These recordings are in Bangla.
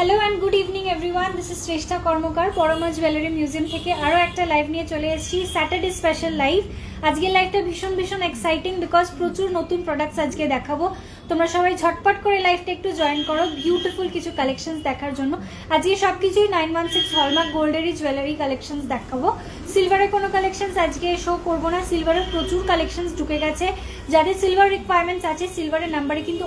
Hello and good evening everyone, this is Shreshtha Karmakar Parama jewellery museum থেকে আরও একটা লাইভ নিয়ে চলে এসেছি, স্যাটারডে স্পেশাল লাইভ। আজকের লাইভটা ভীষণ এক্সাইটিং বিকজ প্রচুর নতুন প্রোডাক্টস আজকে দেখাবো। তোমরা সবাই ঝটপট করে লাইভটা একটু জয়েন করো বিউটিফুল কিছু কালেকশনস দেখার জন্য। আজকে সব কিছুই 916 হলমার্ক গোল্ডেরই জুয়েলারি কালেকশনস দেখাবো। সিলভারের কোনো কালেকশনস আজকে শো করবো না, সিলভারের প্রচুর কালেকশনস ঢুকে গেছে। যাদের সিলভার রিকোয়ারমেন্টস আছে সিলভারের নাম্বারে কিন্তু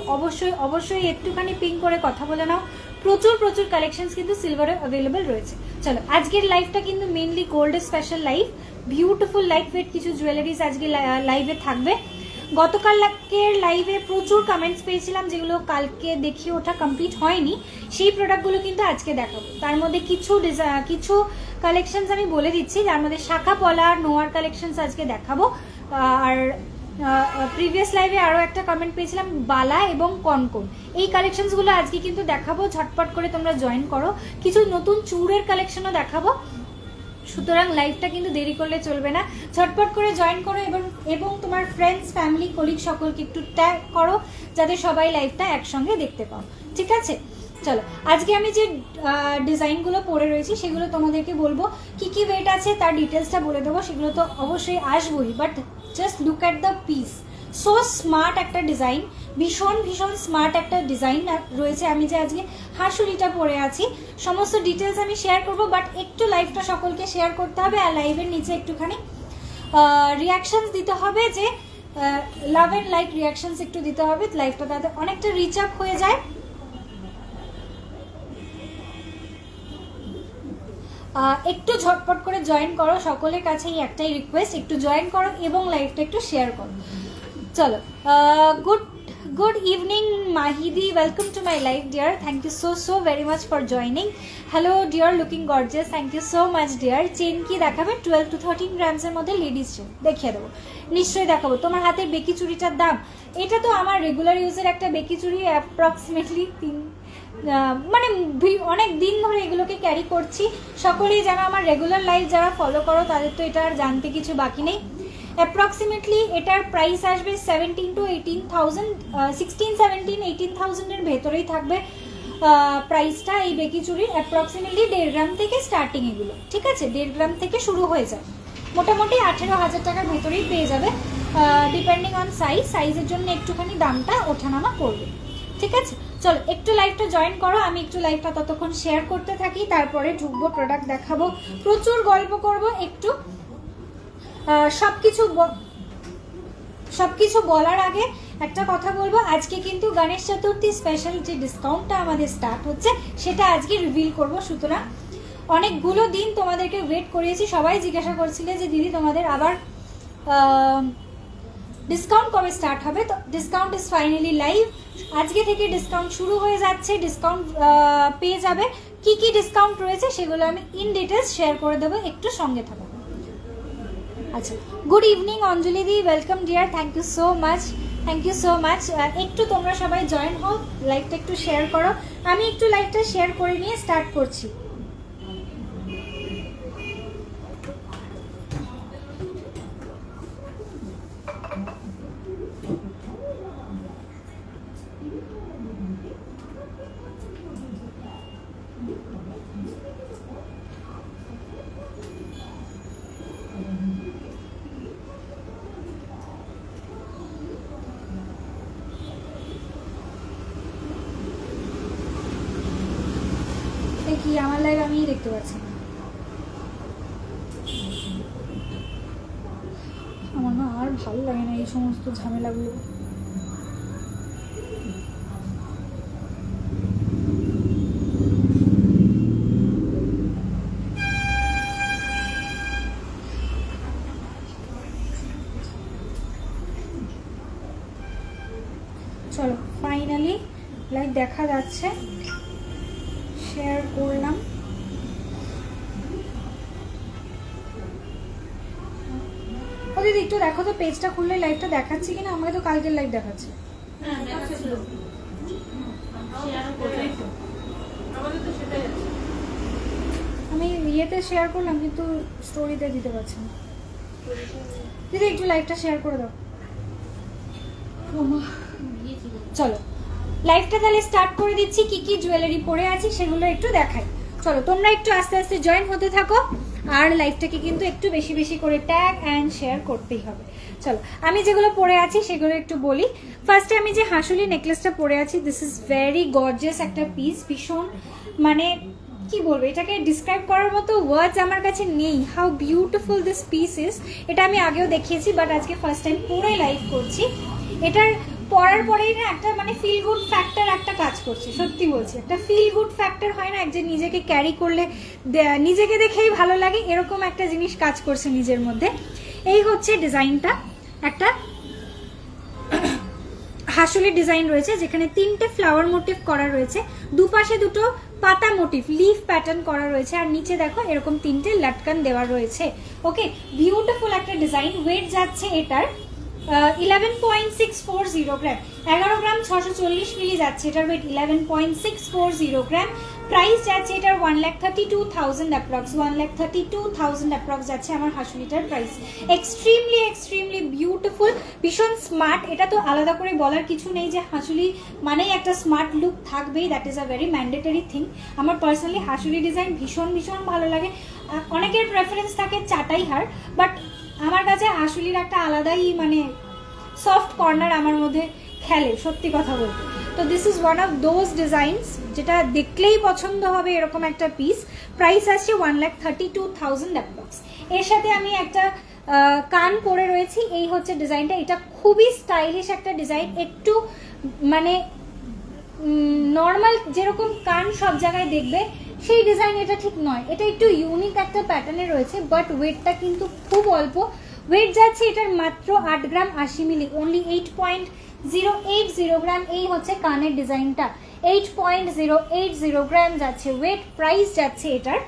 অবশ্যই একটুখানি পিং করে কথা বলে নাও। প্রচুর কালেকশনস কিন্তু সিলভারে অ্যাভেলেবল রয়েছে। চলো আজকের লাইভটা কিন্তু মেনলি গোল্ডের special live. Beautiful light weight কিছু জুয়েলারিজ আজকে লাইভে থাকবে। গতকালকের লাইভে প্রচুর কমেন্টস পেয়েছিলাম যেগুলো কালকে দেখিয়ে ওঠা কমপ্লিট হয়নি, সেই প্রোডাক্টগুলো কিন্তু আজকে দেখাবো। তার মধ্যে কিছু কালেকশনস আমি বলে দিচ্ছি, যার মধ্যে শাখা পলা আর নোয়ার কালেকশনস আজকে দেখাবো। আর প্রিভিয়াস লাইভে আরও একটা কমেন্ট পেয়েছিলাম বালা এবং কনকন, এই কালেকশনসগুলো আজকে কিন্তু দেখাবো। ঝটপট করে তোমরা জয়েন করো। কিছু নতুন চূড়ের কালেকশনও দেখাবো, সুতরাং লাইভটা কিন্তু দেরি করলে চলবে না। ঝটপট করে জয়েন করো এবং তোমার ফ্রেন্ডস, ফ্যামিলি, কলিগ সকলকে একটু ট্যাগ করো যাতে সবাই লাইভটা একসঙ্গে দেখতে পাও। ঠিক আছে, চলো আজকে আমি যে ডিজাইনগুলো পরে রয়েছি সেগুলো তোমাদেরকে বলবো। কি ওয়েট আছে তার ডিটেলসটা বলে দেবো, সেগুলো তো অবশ্যই আসবোই, but just look at the piece. So smart একটা ডিজাইন, ভীষণ স্মার্ট একটা ডিজাইন রয়েছে। আমি যে আজকে হাঁসুরিটা পরে আছি সমস্ত ডিটেলস আমি শেয়ার করব, বাট একটু লাইভটা সকলকে শেয়ার করতে হবে আর লাইভের নিচে একটুখানি রিয়াকশনস দিতে হবে, যে লাভ অ্যান্ড লাইক রিয়াকশনস একটু দিতে হবে, লাইভটা তাতে অনেকটা রিচ আপ হয়ে যায়। একটু ঝটপট করে জয়েন করো, সকলের কাছেই একটাই রিকোয়েস্ট, একটু জয়েন করো এবং লাইভটা একটু শেয়ার করো। চলো, good evening Mahidi, welcome to my live dear, thank you so very much for joining. Hello dear, looking gorgeous, thank you so much dear. Chain কি দেখাবে? 12 to 13 গ্রামস এর মধ্যে লেডিস চেন দেখিয়ে দেবো, নিশ্চয়ই দেখাবো। তোমার হাতের বেকি চুড়িটার দাম, এটা তো আমার রেগুলার ইউজের একটা বেকি চুড়ি, অ্যাপ্রক্সিমেটলি মানে অনেক দিন ধরে এগুলোকে ক্যারি করছি। সকলেই যারা আমার রেগুলার লাইভ যারা ফলো করো তাদের তো এটা আর জানতে কিছু বাকি নেই। অ্যাপ্রক্সিমেটলি এটার প্রাইস আসবে 17 to 18,000, 16-17-18,000 এর ভেতরেই থাকবে প্রাইসটা এই বেকি চুরির। অ্যাপ্রক্সিমেটলি 1.5 গ্রাম থেকে স্টার্টিং এগুলো, ঠিক আছে, 1.5 গ্রাম থেকে শুরু হয়ে যায়। মোটামুটি 18,000 টাকার ভেতরেই পেয়ে যাবে, ডিপেন্ডিং অন সাইজের জন্য একটুখানি দামটা ওঠানামা করবে। ঠিক আছে, চলো একটু লাইভটা জয়েন করো, আমি একটু লাইভটা ততক্ষণ শেয়ার করতে থাকি, তারপরে ঢুকবো, প্রোডাক্ট দেখাবো, প্রচুর গল্প করব। একটু সবকিছু বলার আগে একটা কথা বলবো, আজকে কিন্তু গণেশ চতুর্থী স্পেশাল যে ডিসকাউন্টটা আমাদের স্টার্ট হচ্ছে সেটা আজকে রিভিল করব। সুতরাং অনেকগুলো দিন তোমাদেরকে ওয়েট করিয়েছি, সবাই জিজ্ঞাসা করছিলে যে দিদি তোমাদের আবার ডিসকাউন্ট কবে স্টার্ট হবে। তো ডিসকাউন্ট ইজ ফাইনালি লাইভ, আজকে থেকে ডিসকাউন্ট শুরু হয়ে যাচ্ছে। ডিসকাউন্ট পেয়ে যাবে, কি ডিসকাউন্ট রয়েছে সেগুলো আমি ইন ডিটেলস শেয়ার করে দেবো, একটু সঙ্গে থাকো। আচ্ছা, good evening Anjali di, welcome dear, thank you so much. একটু তোমরা সবাই জয়েন হও, লাইভটা একটু শেয়ার করো। আমি একটু লাইভটা শেয়ার করে নিয়ে স্টার্ট করছি। কি আমার লাইভ আমি দেখতে পাচ্ছি না, আমার না আর ভালো লাগে না এই সমস্ত ঝামেলাগুলো। চলো ফাইনালি লাইভ দেখা যাচ্ছে, শেয়ার করলাম। ও দিদি একটু দেখো তো পেজটা খুললে লাইভটা দেখাচ্ছি কিনা, আমাকে তো কালকের লাইভ দেখাচ্ছে। আমি ইয়েতে শেয়ার করলাম কিন্তু স্টোরিতে দিতে পারছি না। দিদি একটু লাইভটা শেয়ার করে দাও। চলো লাইভটা তাহলে স্টার্ট করে দিচ্ছি। কি কি জুয়েলারি পরে আছি সেগুলো একটু দেখাই। চলো তোমরা একটু আস্তে আস্তে জয়েন হতে থাকো, আর লাইভটাকে কিন্তু একটু বেশি বেশি করে ট্যাগ অ্যান্ড শেয়ার করতেই হবে। চলো আমি যেগুলো পরে আছি সেগুলো একটু বলি। ফার্স্টে আমি যে হাসুলি নেকলেসটা পরে আছি, দিস ইজ ভেরি গর্জিয়াস একটা পিস, ভীষণ মানে কি বলবো, এটাকে ডিসক্রাইব করার মতো ওয়ার্ডস আমার কাছে নেই, how beautiful this piece is. এটা আমি আগেও দেখিয়েছি, বাট আজকে ফার্স্ট টাইম পুরোই লাইভ করছি। এটার পরার পরেই না একটা মানে ফিল গুড ফ্যাক্টর একটা কাজ করছে, সত্যি বলছি। একটা ফিল গুড ফ্যাক্টর হয় না, যে নিজেকে ক্যারি করলে নিজেকে দেখেই ভালো লাগে, এরকম একটা জিনিস কাজ করছে নিজের মধ্যে। এই হচ্ছে ডিজাইনটা, একটা হাসুলি ডিজাইন রয়েছে যেখানে 3টে ফ্লাওয়ার মোটিভ করা রয়েছে, দুপাশে দুটো পাতা মোটিভ লিফ প্যাটার্ন করা রয়েছে, আর নিচে দেখো এরকম 3টে লাটকান দেওয়া রয়েছে। ওকে, বিউটিফুল একটা ডিজাইন। ওয়েট যাচ্ছে এটার 11.640 গ্রাম, 11 গ্রাম 640 মিলি যাচ্ছে এটার ওয়েট, 11.640 গ্রাম। প্রাইস যাচ্ছে এটার 1,32,000 অ্যাপ্রক্স, 1,32,000 অ্যাপ্রক্স যাচ্ছে আমার হাসুলিটার প্রাইস। এক্সট্রিমলি এক্সট্রিমলি বিউটিফুল, ভীষণ স্মার্ট। এটা তো আলাদা করে বলার কিছু নেই যে হাসুলি মানেই একটা স্মার্ট লুক থাকবেই, that is a very mandatory thing. আমার পার্সোনালি হাসুলি ডিজাইন ভীষণ ভীষণ ভালো লাগে। অনেকের প্রেফারেন্স থাকে চাটাই হার, বাট আমার কাছে হাসুলির একটা আলাদাই মানে সফট কর্নার আমার মধ্যে খেলে, সত্যি কথা বলতে। তো this is one of those designs যেটা দেখলেই পছন্দ হবে, এরকম একটা পিস। প্রাইস আসছে 1,32,000 অ্যাপ্রক্স। এর সাথে আমি একটা কান পরে রয়েছি, এই হচ্ছে ডিজাইনটা। এটা খুবই স্টাইলিশ একটা ডিজাইন, একটু মানে নর্মাল যেরকম কান সব জায়গায় দেখবে সেই ডিজাইন এটা ঠিক নয়, এটা একটু ইউনিক একটা প্যাটার্নে রয়েছে, বাট ওয়েটটা কিন্তু খুব অল্প। ওয়েট যাচ্ছে এটার মাত্র 8 গ্রাম 80 মিলি, অনলি 8.080 গ্রাম। এই হচ্ছে কানের ডিজাইনটা, 8.080 গ্রাম যাচ্ছে ওয়েট। প্রাইস যাচ্ছে এটার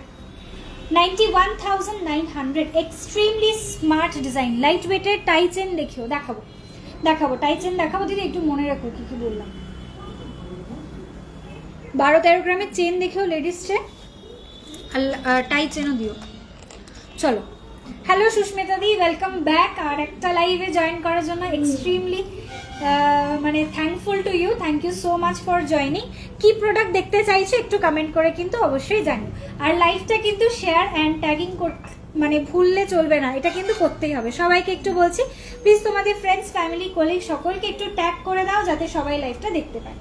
91,900। এক্সট্রিমলি স্মার্ট ডিজাইন, লাইট ওয়েটের। টাই চেন দেখাবো টাই চেন দেখাবো। দিদি একটু মনে রাখো কি কি বললাম। 12-13 গ্রামের চেন দেখেও লেডিস চেন, আর টাই চেনও দিও। চলো, hello Susmita di, welcome back আর একটা লাইভে জয়েন করার জন্য। এক্সট্রিমলি মানে thankful to you, thank you so much for joining. কি প্রোডাক্ট দেখতে চাইছো একটু কমেন্ট করে কিন্তু অবশ্যই জানিও। আর লাইভটা কিন্তু শেয়ার অ্যান্ড ট্যাগিং মানে ভুললে চলবে না, এটা কিন্তু করতেই হবে। সবাইকে একটু বলছি প্লিজ তোমাদের ফ্রেন্ডস, ফ্যামিলি, কলিগ সকলকে একটু ট্যাগ করে দাও যাতে সবাই লাইভটা দেখতে পায়।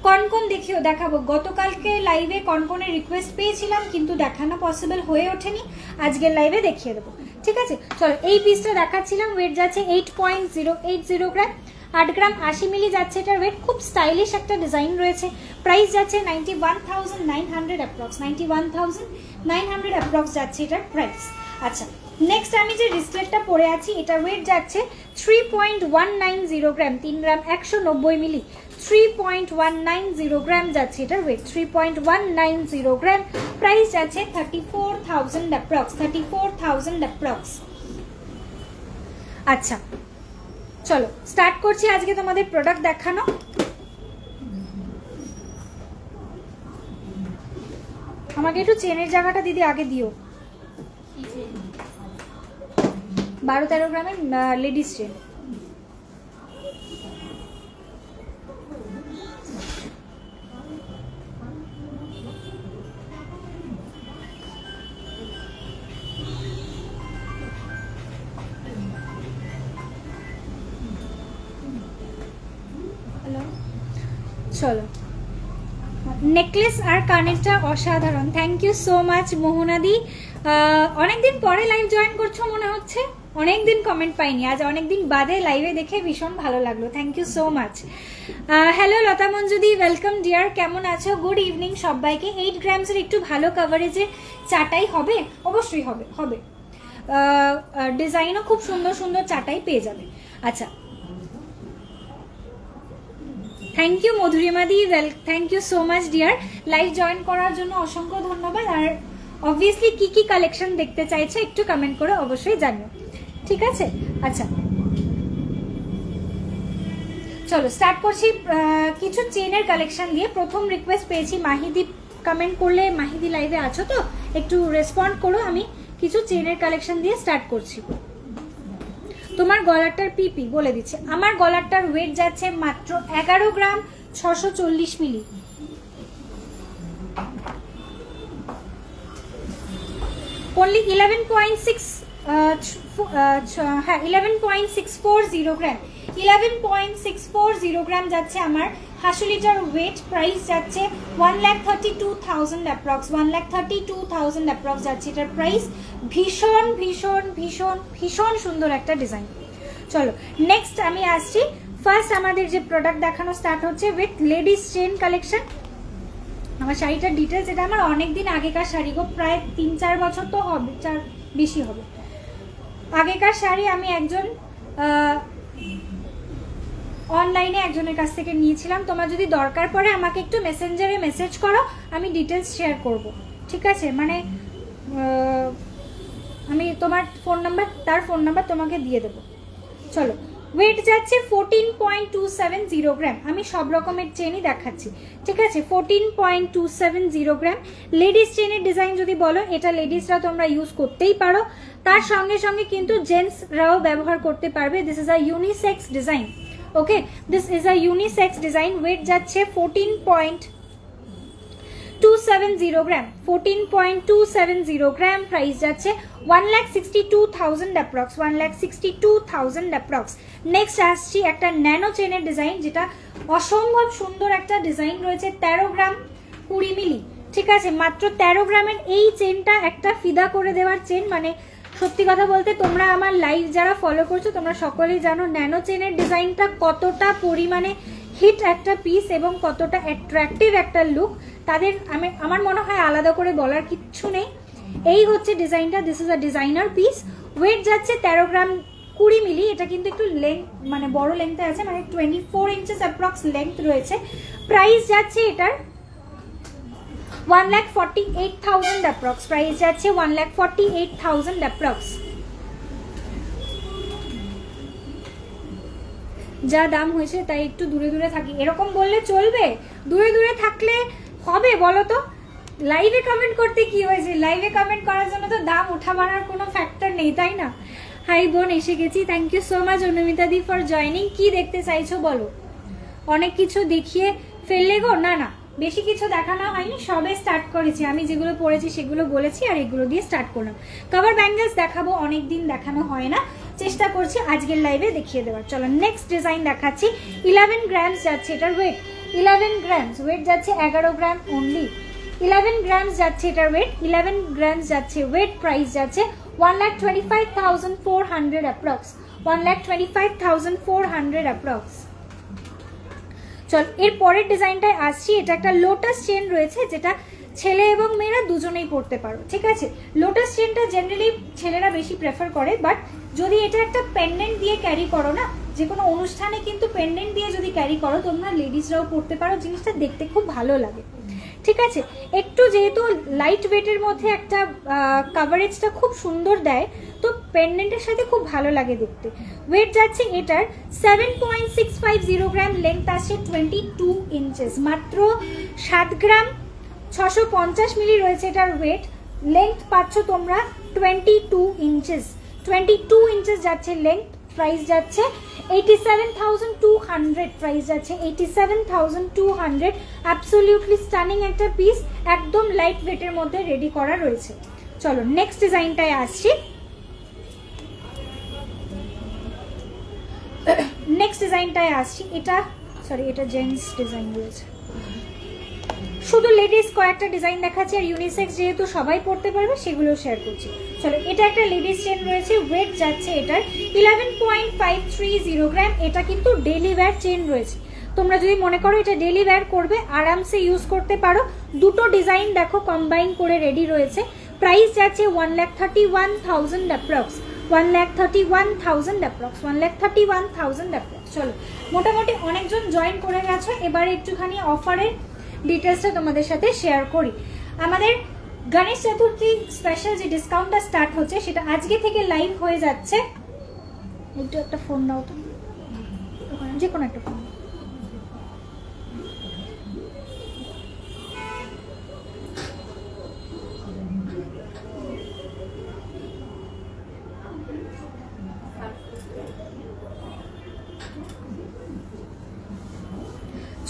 কনকন দেখাবো। গতকালকে লাইভে কনকনের রিকোয়েস্ট পেয়েছিলাম কিন্তু দেখানো পসিবল হয়ে ওঠেনি, আজকের লাইভে দেখিয়ে দেবো, ঠিক আছে? চলো, এই পিসটা দেখাচ্ছিলাম। ওয়েট যাচ্ছে 8.080 গ্রাম, 8 গ্রাম 80 মিলি যাচ্ছে এটার ওয়েট। খুব স্টাইলিশ একটা ডিজাইন রয়েছে। প্রাইস যাচ্ছে 91,900 অ্যাপ্রক্স, 91,900 অ্যাপ্রক্স যাচ্ছে এটার প্রাইস। আচ্ছা, নেক্সট আমি যে রিসলেটটা পরে আছি, এটা ওয়েট যাচ্ছে 3.190 গ্রাম, 3 গ্রাম 190 মিলি, 3.190 গ্রাম যাচ্ছে এটার ওয়েট, 3.190 গ্রাম। প্রাইস যাচ্ছে 34,000 অ্যাপ্রক্স, 34,000 অ্যাপ্রক্স। আচ্ছা চলো স্টার্ট করছি আজকে তোমাদের প্রোডাক্ট দেখানো। আমাকে একটু চেনের জায়গাটা দিদি আগে দিও। 12-13 গ্রামের লেডিস চেন। চলো, নেকলেস আর কানেরটা অসাধারণ। থ্যাংক ইউ সো মাচ মোহনাদি। অনেকদিন পরে লাইভ জয়েন করছো মনে হচ্ছে, অনেকদিন কমেন্ট পাইনি, আজ অনেকদিন বাদে লাইভে দেখে ভীষণ ভালো লাগলো। Thank you so much. Hello Lata মঞ্জুদি, ওয়েলকাম ডিয়ার, কেমন আছো? গুড ইভিনিং সবাইকে। 8 গ্রামসের একটু ভালো কাভারেজে চাটাই হবে, অবশ্যই হবে হবে। ডিজাইনও খুব সুন্দর সুন্দর চাটাই পেয়ে যাবে। আচ্ছা, thank you Madhurima di, thank you so much dear. Live join করার জন্য অসংখ্য ধন্যবাদ। আর অবভিয়াসলি কি কি কালেকশন দেখতে চাইছো একটু কমেন্ট করে অবশ্যই জানিও, ঠিক আছে? আচ্ছা চলো স্টার্ট করছি কিছু চেনের কালেকশন দিয়ে। প্রথম রিকোয়েস্ট পেয়েছি মাহিদি, কমেন্ট করলে মাহিদি লাইভে আছো তো একটু রেসপন্ড করো। আমি কিছু চেনের কালেকশন দিয়ে স্টার্ট করছি। তোমার গলারটার পিপি বলে দিচ্ছে, আমার গলারটার ওয়েট যাচ্ছে মাত্র 11 গ্রাম 640 মিলি, only 11.6 হ্যাঁ 11.640 গ্রাম, 11.640 গ্রাম যাচ্ছে আমার হাসুলিটার ওয়েট। প্রাইস যাচ্ছে 1,32,000 অ্যাপ্রক্স, 1,32,000 অ্যাপ্রক্স যাচ্ছে এটার প্রাইস। ভীষণ ভীষণ ভীষণ ভীষণ সুন্দর একটা ডিজাইন। চলো নেক্সট আমি আসছি। ফার্স্ট আমাদের যে প্রোডাক্ট দেখানো স্টার্ট হচ্ছে উইথ লেডিস চেন কালেকশন। আমার শাড়িটার ডিটেলস, এটা আমার অনেকদিন আগেকার শাড়ি গো, প্রায় 3-4 বছর তো হবে, 4 বেশি হবে আগেকার শাড়ি। আমি একজন অনলাইনে একজনের কাছ থেকে নিয়েছিলাম। তোমার যদি দরকার পড়ে আমাকে একটু মেসেঞ্জারে মেসেজ করো, আমি ডিটেলস শেয়ার করব, ঠিক আছে? মানে আমি তোমার ফোন নাম্বার, তার ফোন নাম্বার তোমাকে দিয়ে দেবো। চলো ওয়েট যাচ্ছে 14.270 গ্রাম। আমি সব রকমের চেনই দেখাচ্ছি, ঠিক আছে? 14.270 গ্রাম। লেডিস চেনের ডিজাইন যদি বলো, এটা লেডিসরা তোমরা ইউজ করতেই পারো, তার সঙ্গে সঙ্গে কিন্তু জেন্টসরাও ব্যবহার করতে পারবে। This is a unisex design, okay, this is a unisex design. Weight যাচ্ছে 14.270 গ্রাম, 14.270 গ্রাম। প্রাইস যাচ্ছে 1,62,000 অ্যাপ্রক্স, 1,62,000 অ্যাপ্রক্স। নেক্সট আসছি একটা ন্যানো চেনের ডিজাইন, যেটা অসম্ভব সুন্দর একটা ডিজাইন রয়েছে। 13 গ্রাম 20 মিলি, ঠিক আছে? মাত্র 13 গ্রামের এই চেনটা একটা ফিদা করে দেওয়ার চেন। মানে সত্যি কথা বলতে, তোমরা আমার লাইভ যারা ফলো করছো তোমরা সকলেই জানো ন্যানো চেনের ডিজাইনটা কতটা পরিমাণে হিট একটা পিস এবং কতটা অ্যাট্রাকটিভ একটা লুক। তাদের আমার মনে হয় আলাদা করে বলার কিচ্ছু নেই। এই হচ্ছে ডিজাইনটা, this is a designer piece. Weight যাচ্ছে 13 গ্রাম 20 মিলি। এটা কিন্তু একটু লেন্থ, মানে বড় লেন্থে আছে, মানে 24 ইঞ্চেস অ্যাপ্রক্স লেন্থ রয়েছে। প্রাইস যাচ্ছে এটার 1,48,000 অ্যাপ্রক্স। প্রাইস যাচ্ছে 1,48,000 অ্যাপ্রক্স। যা দাম হয়েছে তাই একটু দূরে দূরে থাকি, এরকম বললে চলবে? দূরে দূরে থাকলে হবে বলো তো? লাইভে কমেন্ট করতে কি হয়েছে? লাইভে কমেন্ট করার জন্য তো দাম ওঠা বাড়ার কোনো ফ্যাক্টর নেই, তাই না? হাই বোন, এসে গেছি। Thank you so much Anumita di for joining. কি দেখতে চাইছো বলো? অনেক কিছু দেখিয়ে ফেললে গো? না না, বেশি কিছু দেখানো হয়নি, সবে স্টার্ট করেছি। আমি যেগুলো পড়েছি সেগুলো বলেছি আর এগুলো দিয়ে স্টার্ট করলাম। কভার ব্যাঙ্গেলস দেখাবো, অনেক দিন দেখানো হয় না, চেষ্টা করছি আজকের লাইভে দেখিয়ে দেওয়ার। চলো নেক্সট ডিজাইন দেখাচ্ছি। 11 গ্রামস যাচ্ছে এটার ওয়েট, 11 গ্রামস। ওয়েট যাচ্ছে 11 গ্রাম অনলি, 11 গ্রামস যাচ্ছে এটার ওয়েট, 11 গ্রামস যাচ্ছে ওয়েট। প্রাইস যাচ্ছে 1,25,400 অ্যাপ্রক্স, 1,25,400 অ্যাপ্রক্স। চল এর পরের ডিজাইনটায় আসছি। এটা একটা লোটাস চেন রয়েছে, যেটা ছেলে এবং মেয়েরা দুজনেই পরতে পারো, ঠিক আছে? লোটাস চেনটা জেনারেলি ছেলেরা বেশি প্রেফার করে, বাট যদি এটা একটা পেন্ডেন্ট দিয়ে ক্যারি করো না, যে কোনো অনুষ্ঠানে কিন্তু পেন্ডেন্ট দিয়ে যদি ক্যারি করো তোমরা, লেডিসরাও পরতে পারো, জিনিসটা দেখতে খুব ভালো লাগে, ঠিক আছে? একটু যেহেতু লাইট ওয়েটের মধ্যে একটা কাভারেজটা খুব সুন্দর দেয়, তো পেন্ডেন্টের সাথে খুব ভালো লাগে দেখতে। ওয়েট যাচ্ছে এটার 7.650 গ্রাম, লেন্থ আসছে 22 ইঞ্চেস। মাত্র 7 গ্রাম 650 মিলি রয়েছে এটার ওয়েট। লেন্থ পাচ্ছ তোমরা 22 ইঞ্চেস, 22 ইঞ্চেস যাচ্ছে লেন্থ। প্রাইস যাচ্ছে 87,200, প্রাইস যাচ্ছে 87,200। অ্যাবসলিউটলি স্টানিং একটা পিস, একদম লাইট ওয়েটের মধ্যে রেডি করা রয়েছে। চলো নেক্সট ডিজাইনটায় আসছি। নেক্সট ডিজাইনটায় আসছি। এটা এটা জেন্টস ডিজাইন রয়েছে, শুধু লেডিস কয়েকটা ডিজাইন দেখাচ্ছি, আর ইউনিসেক্স যেহেতু সবাই পড়তে পারবে সেগুলো শেয়ার করছি। চলো এটা একটা লেডিস চেন রয়েছে। ওয়েট যাচ্ছে এটার 11.530 গ্রাম। এটা কিন্তু ডেলি ওয়্যার চেন রয়েছে, তোমরা যদি মনে করো এটা ডেলি ওয়্যার করবে, আরামসে ইউজ করতে পারো। দুটো ডিজাইন দেখো কম্বাইন করে রেডি রয়েছে। প্রাইস যাচ্ছে 1,31,000 অ্যাপ্রক্স, 1,31,000 অ্যাপ্রক্স, 1,31,000 অ্যাপ্রক্স। চলো মোটামুটি অনেকজন জয়েন করে গেছো, এবারে একটুখানি অফারের ডিটেলসটা তোমাদের সাথে শেয়ার করি। আমাদের গণেশ চতুর্থী স্পেশাল যে ডিসকাউন্টটা স্টার্ট হচ্ছে, সেটা আজকে থেকে লাইভ হয়ে যাচ্ছে। একটু একটা ফোন দাও তো, যে কোনো একটা ফোন।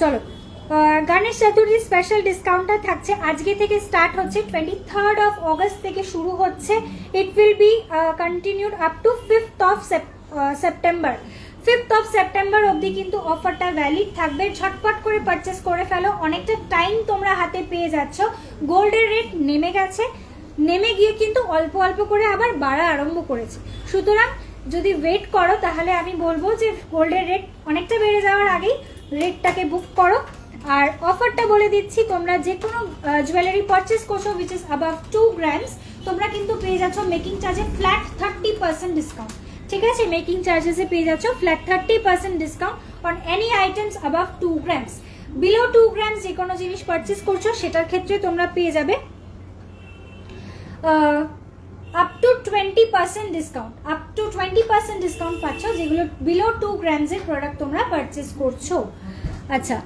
চলো গণেশ চতুর্থী স্পেশাল ডিসকাউন্টটা থাকছে আজকে থেকে, স্টার্ট হচ্ছে 23rd of August থেকে শুরু হচ্ছে। It will be continued up to 5th of September। 5th of September অবধি কিন্তু অফারটা ভ্যালিড থাকবে। ঝটপট করে পারচেস করে ফেলো, অনেকটা টাইম তোমরা হাতে পেয়ে যাচ্ছ। গোল্ডের রেট নেমে গেছে, নেমে গিয়ে কিন্তু অল্প অল্প করে আবার বাড়া আরম্ভ করেছে। সুতরাং যদি ওয়েট করো তাহলে আমি বলবো যে গোল্ডের রেট অনেকটা বেড়ে যাওয়ার আগেই রেটটাকে বুক করো। আর অফারটা বলে দিচ্ছি, তোমরা যে কোনো জুয়েলারি পারচেস করছো উইচ ইজ অ্যাবাভ 2 গ্রামস, তোমরা কিন্তু পেয়ে যাচ্ছ মেকিং চার্জে ফ্ল্যাট 30% ডিসকাউন্ট। ঠিক আছে, মেকিং চার্জেসে পেয়ে যাচ্ছ flat 30% discount on any items above 2 grams. Below 2 grams যে কোনো জিনিস পারচেস করছো সেটার ক্ষেত্রে তোমরা পেয়ে যাবে up to 20% discount, up to 20% discount পাচ্ছ যেগুলো বিলো 2 গ্রামসের প্রোডাক্ট তোমরা পারচেস করছো। আচ্ছা,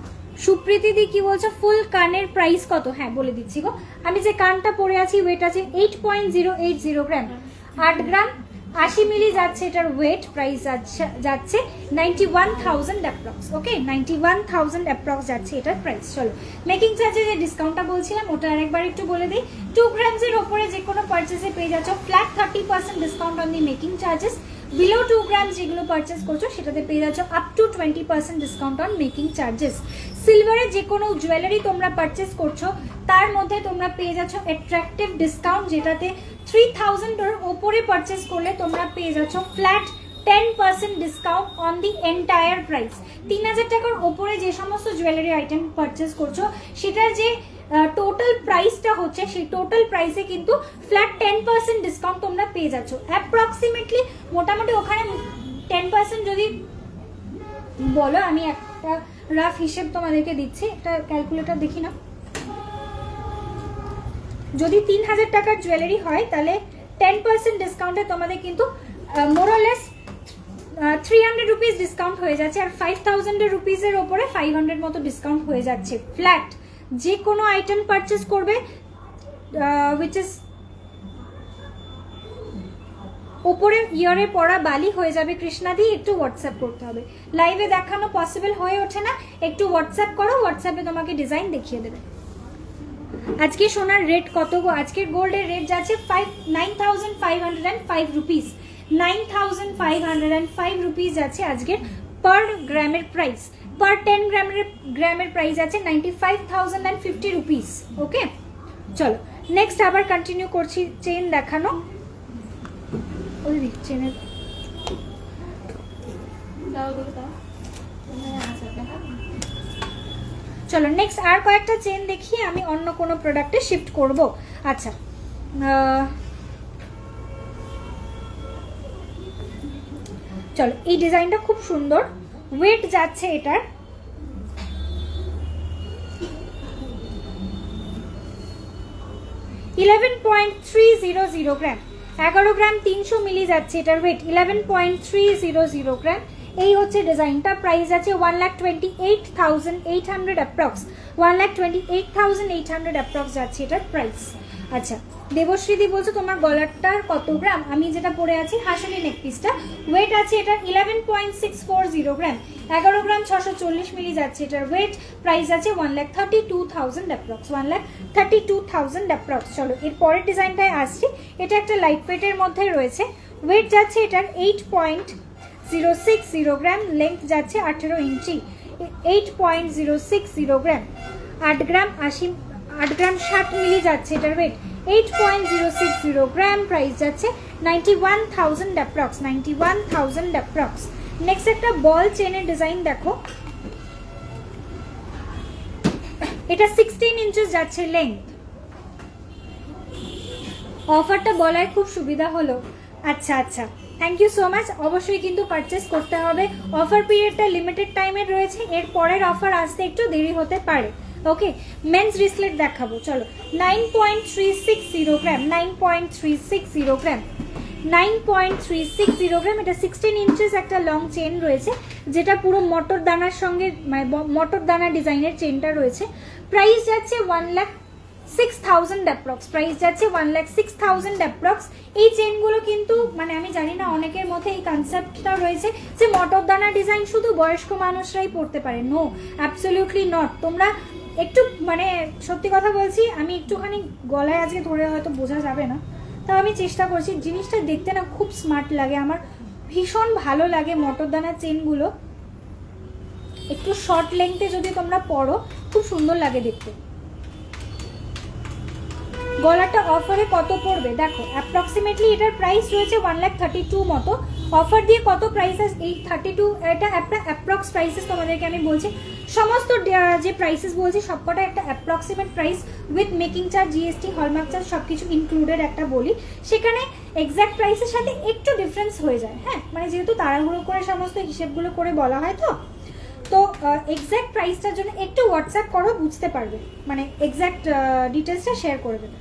সুপ্রীতি দি কি বলছো, ফুল কানের প্রাইস কত? হ্যাঁ বলে দিচ্ছি গো, আমি যে কানটা পরে আছি ওয়েট আছে 8.080 গ্রাম, 8 গ্রাম 80 মিলি যাচ্ছে এটার ওয়েট। প্রাইস যাচ্ছে 91,000 অ্যাপ্রক্স। ওকে, 91,000 অ্যাপ্রক্স যাচ্ছে এটার প্রাইস। চলো, মেকিং চার্জে যে ডিসকাউন্টটা বলছিলাম ওটা আরেকবার একটু বলে দিই। 2 গ্রামসের ওপরে যে কোনো পারচেসে পেয়ে যাচ্ছ flat 30% discount on the making charges. Below 2 grams যেগুলো পারচেস করছো সেটাতে পেয়ে যাচ্ছ up to 20% discount on making charges. সিলভারের যে কোনো জুয়েলারি তোমরা পারচেস করছো তার মধ্যে তোমরা পেয়ে যাচ্ছ অ্যাট্রাকটিভ ডিসকাউন্ট, যেটাতে 3000 এর ওপরে পারচেস করলে তোমরা পেয়ে যাচ্ছ flat 10% discount on the entire price. 3000 টাকার ওপরে যে সমস্ত জুয়েলারি আইটেম পারচেস করছো সেটার যে টোটাল প্রাইসটা হচ্ছে সেই টোটাল প্রাইসে কিন্তু ফ্ল্যাট 10% ডিসকাউন্ট তোমরা পেয়ে যাচ্ছ। অ্যাপ্রক্সিমেটলি মোটামুটি ওখানে 10% যদি বলো, আমি একটা রাফ হিসেব তোমাদেরকে দিচ্ছি, একটা ক্যালকুলেটর দেখি না। যদি 3000 টাকার জুয়েলারি হয় তাহলে 10% ডিসকাউন্টে তোমাদের কিন্তু মোরলেস 300 রুপিস ডিসকাউন্ট হয়ে যাচ্ছে। আর 5000 রুপিসের ওপরে 500 মতো ডিসকাউন্ট হয়ে যাচ্ছে ফ্ল্যাট। যে কোনো আইটেম পারচেস করবে উইচ ইজ উপরে ইয়ারে পড়া বালি হয়ে যাবে। কৃষ্ণাদি একটু হোয়াটসঅ্যাপ করতে হবে, লাইভে দেখানো পসিবল হয়ে ওঠে না, একটু হোয়াটসঅ্যাপ করো, হোয়াটসঅ্যাপে তোমাকে ডিজাইন দেখিয়ে দেবে। আজকে সোনার রেট কত গো? আজকের গোল্ডের রেট যাচ্ছে 9,505 রুপিস। 9,505 রুপিস যাচ্ছে আজকের পার গ্রামের প্রাইস। পার 10 গ্রামের প্রাইস আছে 95,050 রুপিস। ওকে, চলো নেক্সট আবার কন্টিনিউ করছি। চেন দেখানো, ওই চেনের চলো নেক্সট আর কয়েকটা চেন দেখিয়ে আমি অন্য কোনো প্রোডাক্টে শিফট করব। আচ্ছা, চলো এই ডিজাইনটা খুব সুন্দর, ওয়েট যাচ্ছে এটার 11.300 গ্রাম, 11 গ্রাম 300 মিলি যাচ্ছে এটার ওয়েট 11.300 গ্রাম। এই হচ্ছে ডিজাইনটা। প্রাইস আছে 1,28,800 অ্যাপ্রক্স, 1,28,800 অ্যাপ্রক্স যাচ্ছে এটার প্রাইস। আচ্ছা, দেবশ্রীদি বলছো তোমার গলারটার কত গ্রাম? আমি যেটা পরে আছি হাসিনি নেক পিসটা, ওয়েট আছে এটার 11.640 গ্রাম, 11 গ্রাম 640 মিলি যাচ্ছে এটার ওয়েট। প্রাইস আছে 1,32,000 অ্যাপ্রক্স, 1,32,000 অ্যাপ্রক্স। চলো এর পরের ডিজাইনটায় আসছি। এটা একটা লাইট ওয়েটের মধ্যে রয়েছে, ওয়েট যাচ্ছে এটার 8.060 গ্রাম, লেন্থ যাচ্ছে 18 ইঞ্চি, 8.060 গ্রাম, 8 গ্রাম 60 মিলি যাচ্ছে এটার ওয়েট, 8.060 গ্রাম। প্রাইস যাচ্ছে 91,000 অ্যাপ্রক্স, 91,000 অ্যাপ্রক্স। নেক্সট একটা বল চেনের ডিজাইন দেখো, এটা 16 ইঞ্চেস যাচ্ছে লেন্থ। অফারটা বলায় খুব সুবিধা হলো। আচ্ছা আচ্ছা, থ্যাংক ইউ সো মাচ। অবশ্যই কিন্তু পারচেস করতে হবে, অফার পিরিয়ডটা লিমিটেড টাইমের রয়েছে, এর পরের অফার আসতে একটু দেরি হতে পারে। ওকে, মেন্স রিসলেট দেখাবো। চলো 9.360 গ্রাম, 9.360 গ্রাম, 9.360 গ্রাম। এটা 16 ইঞ্চেস একটা লং চেন রয়েছে, যেটা পুরো মটর দানার সঙ্গে মানে মটর দানা ডিজাইনের চেনটা রয়েছে। প্রাইস যাচ্ছে 1,06,000 অ্যাপ্রক্স, প্রাইস যাচ্ছে 1,06,000 অ্যাপ্রক্স। এই চেনগুলো কিন্তু মানে আমি জানি না অনেকের মধ্যে এই কনসেপ্টটা রয়েছে যে মটর দানা ডিজাইন শুধু বয়স্ক মানুষরাই পরতে পারে। No, absolutely not. তোমরা একটু মানে সত্যি কথা বলছি, আমি একটুখানি গলায় আজকে ধরে হয়তো বোঝা যাবে না, তাও আমি চেষ্টা করছি। জিনিসটা দেখতে না খুব স্মার্ট লাগে, আমার ভীষণ ভালো লাগে। মটরদানার চেনগুলো একটু শর্ট লেংথে যদি তোমরা পরো খুব সুন্দর লাগে দেখতে। গলাটা অফারে কত পড়বে দেখো, অ্যাপ্রক্সিমেটলি এটার প্রাইস রয়েছে 1,32,000 মতো। অফার দিয়ে কত প্রাইস আছে এই 32, এটা একটা অ্যাপ্রক্স প্রাইসেস তোমাদেরকে আমি বলছি। সমস্ত যে প্রাইসেস বলছি সবকটা একটা approximate price with making charge, GST, hallmark charge সব কিছু ইনক্লুডেড একটা বলি, সেখানে এক্স্যাক্ট প্রাইসের সাথে একটু ডিফারেন্স হয়ে যায়। হ্যাঁ, মানে যেহেতু তাড়াহুড়ো করে সমস্ত হিসেবগুলো করে বলা হয়, তো এক্স্যাক্ট প্রাইসটার জন্য একটু হোয়াটসঅ্যাপ করো, বুঝতে পারবে, মানে এক্স্যাক্ট ডিটেলসটা শেয়ার করে দেবে।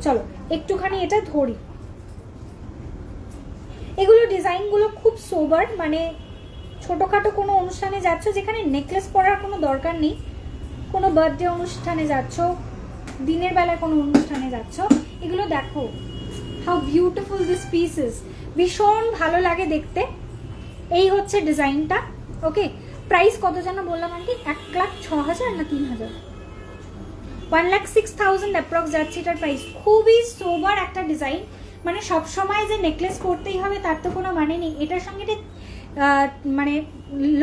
চলো একটুখানি এটা ধরি। এগুলো ডিজাইনগুলো খুব সোবার, মানে ছোটোখাটো কোনো অনুষ্ঠানে যাচ্ছ যেখানে নেকলেস পরার কোনো দরকার নেই, কোনো বার্থডে অনুষ্ঠানে যাচ্ছ, দিনের বেলায় কোনো অনুষ্ঠানে যাচ্ছ, এগুলো দেখো হাউ বিউটিফুল দিস পিসেস, ভীষণ ভালো লাগে দেখতে। এই হচ্ছে ডিজাইনটা। ওকে, প্রাইস কত যেন বললাম আন্টি? 1,06,000 না 3,000? 1,06,000 অ্যাপ্রক্স যাচ্ছে এটার প্রাইস। খুবই সোবার একটা ডিজাইন, মানে সবসময় যে নেকলেস পরতেই হবে তার তো কোনো মানে নেই। এটার সঙ্গে মানে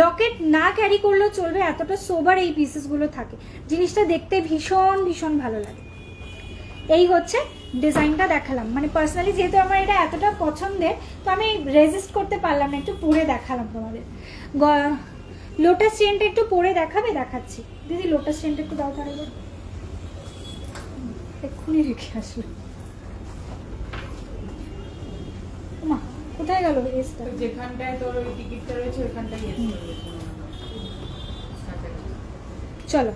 লকেট না ক্যারি করলেও চলবে, এতটা সোবার এই পিসেসগুলো থাকে। জিনিসটা দেখতে ভীষণ ভীষণ ভালো লাগে। এই হচ্ছে ডিজাইনটা দেখালাম, মানে পার্সোনালি যেহেতু আমার এটা এতটা পছন্দের, তো আমি রেজিস্ট করতে পারলাম না, একটু পরে দেখালাম তোমাদের। লোটাস চেনটা একটু পরে দেখাবে? দেখাচ্ছি দিদি, লোটাস চেনটা একটু দাও তাহলে, এক্ষুনি রেখে আসলো। মা কোথায় গেল এসটা? যেখানটায় তোর ওই টিকিটটা রয়েছে ওখানটাই এসে রয়েছে। চলো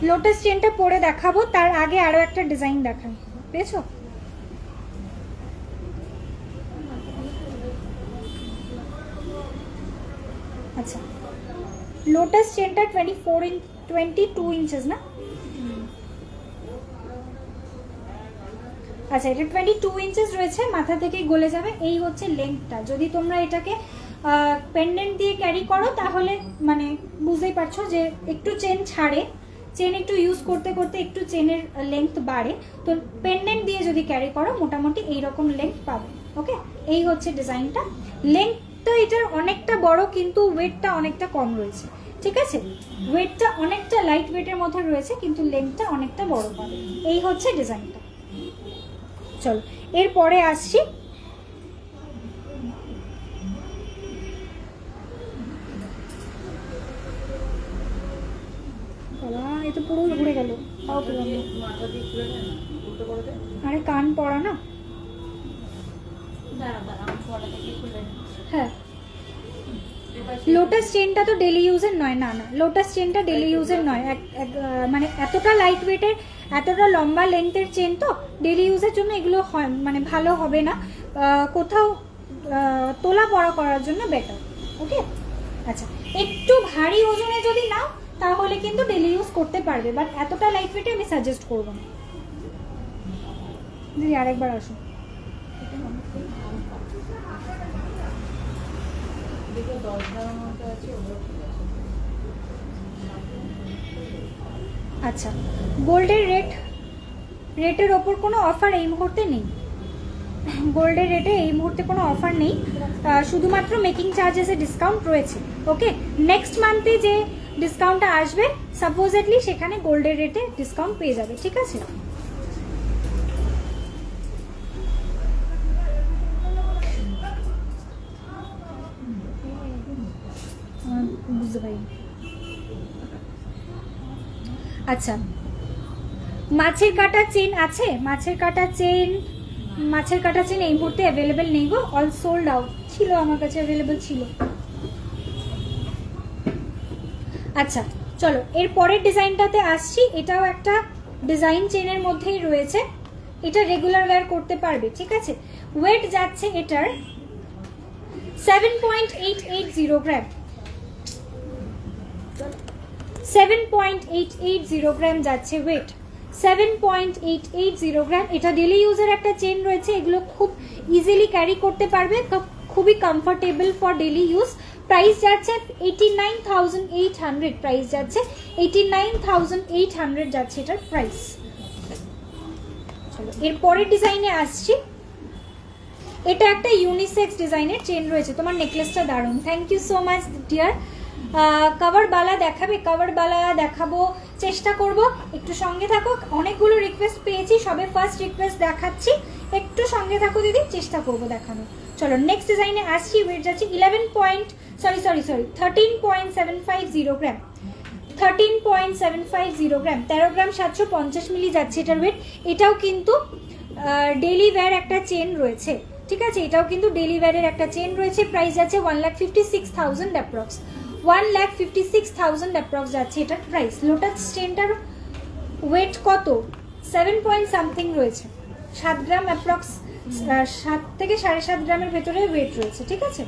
লোটাস চেনটা পরে দেখাবো, তার আগে আরো একটা ডিজাইন দেখাই। পেয়েছো? আচ্ছা, লোটাস চেনটা 22 ইঞ্চেস না? আচ্ছা, এটা 22 ইঞ্চেস রয়েছে, মাথা থেকে গলে যাবে। এই হচ্ছে লেন্থটা। যদি তোমরা এটাকে পেন্ডেন্ট দিয়ে ক্যারি করো তাহলে মানে বুঝতেই পারছো যে একটু চেন ছাড়ে, চেন একটু ইউজ করতে করতে একটু চেনের লেন্থ বাড়ে। তো পেন্ডেন্ট দিয়ে যদি ক্যারি করো মোটামুটি এইরকম লেন্থ পাবে। ওকে, এই হচ্ছে ডিজাইনটা। লেন্থটা এটার অনেকটা বড়, কিন্তু ওয়েটটা অনেকটা কম রয়েছে। ঠিক আছে, ওয়েটটা অনেকটা লাইট ওয়েটের মধ্যে রয়েছে, কিন্তু লেন্থটা অনেকটা বড় পাবে। এই হচ্ছে ডিজাইনটা। চলো এরপরে আসছি। এ তো পুরো ঘুরে গেল। আরে কান পড়া না। হ্যাঁ, লোটাস চেনটা তো ডেলি ইউজের নয়। না না, লোটাস চেনটা ডেলি ইউজের নয়। মানে এতটা লাইট ওয়েটের, এতটা লম্বা লেন্থের চেন তো ডেলি ইউজের জন্য এগুলো মানে ভালো হবে না, কোথাও তোলা পড়া করার জন্য বেটার। ওকে, আচ্ছা, একটু ভারী ওজনে যদি নাও তাহলে কিন্তু ডেলি ইউজ করতে পারবে, বাট এতটা লাইট ওয়েটে আমি সাজেস্ট করবো না। দিদি আরেকবার আসুন। আচ্ছা, গোল্ডের রেটের ওপর কোনো অফার এই মুহূর্তে নেই। গোল্ডের রেটে এই মুহূর্তে কোনো অফার নেই, শুধুমাত্র মেকিং চার্জেসে ডিসকাউন্ট রয়েছে। ওকে, নেক্সট মান্থে যে ডিসকাউন্টটা আসবে সাপোজেডলি সেখানে গোল্ডের রেটে ডিসকাউন্ট পেয়ে যাবে। ঠিক আছে, বুঝতে পারি। আচ্ছা, মাছের কাটা চেন আছে? মাছের কাটা চেন এই মুহূর্তে অ্যাভেলেবেল নেই গো, অল সোল্ড আউট। ছিল আমার কাছে, অ্যাভেলেবেল ছিল। আচ্ছা চলো এর পরের ডিজাইনটাতে আসছি। এটাও একটা ডিজাইন চেনের মধ্যেই রয়েছে, এটা রেগুলার ওয়্যার করতে পারবে। ঠিক আছে, ওয়েট যাচ্ছে এটার 7.880 গ্রাম। 7.880 গ্রাম যাচ্ছে ওয়েট, 7.880 গ্রাম। এটা ডেলি ইউজের একটা চেন রয়েছে, এগুলো খুব ইজিলি ক্যারি করতে পারবে, খুবই comfortable for daily use. Price যাচ্ছে 89,800, প্রাইস যাচ্ছে 89,800 যাচ্ছে এটার প্রাইস। চলো এর পরের ডিজাইনে আসছি। এটা একটা ইউনিসেক্স ডিজাইনের চেন রয়েছে, তোমার নেকলেসটা দারুণ, thank you so much dear. Cover বালা দেখাবে? কভার বালা দেখাবো, চেষ্টা করব, একটু সঙ্গে থাকো। অনেকগুলো রিকোয়েস্ট পেয়েছি, সবে ফার্স্ট রিকোয়েস্ট দেখাচ্ছি, একটু সঙ্গে থাকো দিদি, চেষ্টা করব দেখানো। চলো নেক্সট ডিজাইনে আসছি। ওয়েট যাচ্ছে 13.750 গ্রাম, 13.750 গ্রাম, 13 গ্রাম 750 মিলি যাচ্ছে এটার ওয়েট। এটাও কিন্তু ডেলি ওয়্যার একটা চেন রয়েছে, ঠিক আছে, এটাও কিন্তু ডেলি ওয়্যারের একটা চেন রয়েছে। প্রাইস যাচ্ছে 1,56,000 অ্যাপ্রক্স, 1,56,000 অ্যাপ্রক্স যাচ্ছে এটার প্রাইস। লোটাস চেনটার ওয়েট কত? 7 পয়েন্ট সামথিং রয়েছে, 7 গ্রাম অ্যাপ্রক্স, 7 থেকে 7.5 গ্রামের ভেতরে ওয়েট রয়েছে, ঠিক আছে।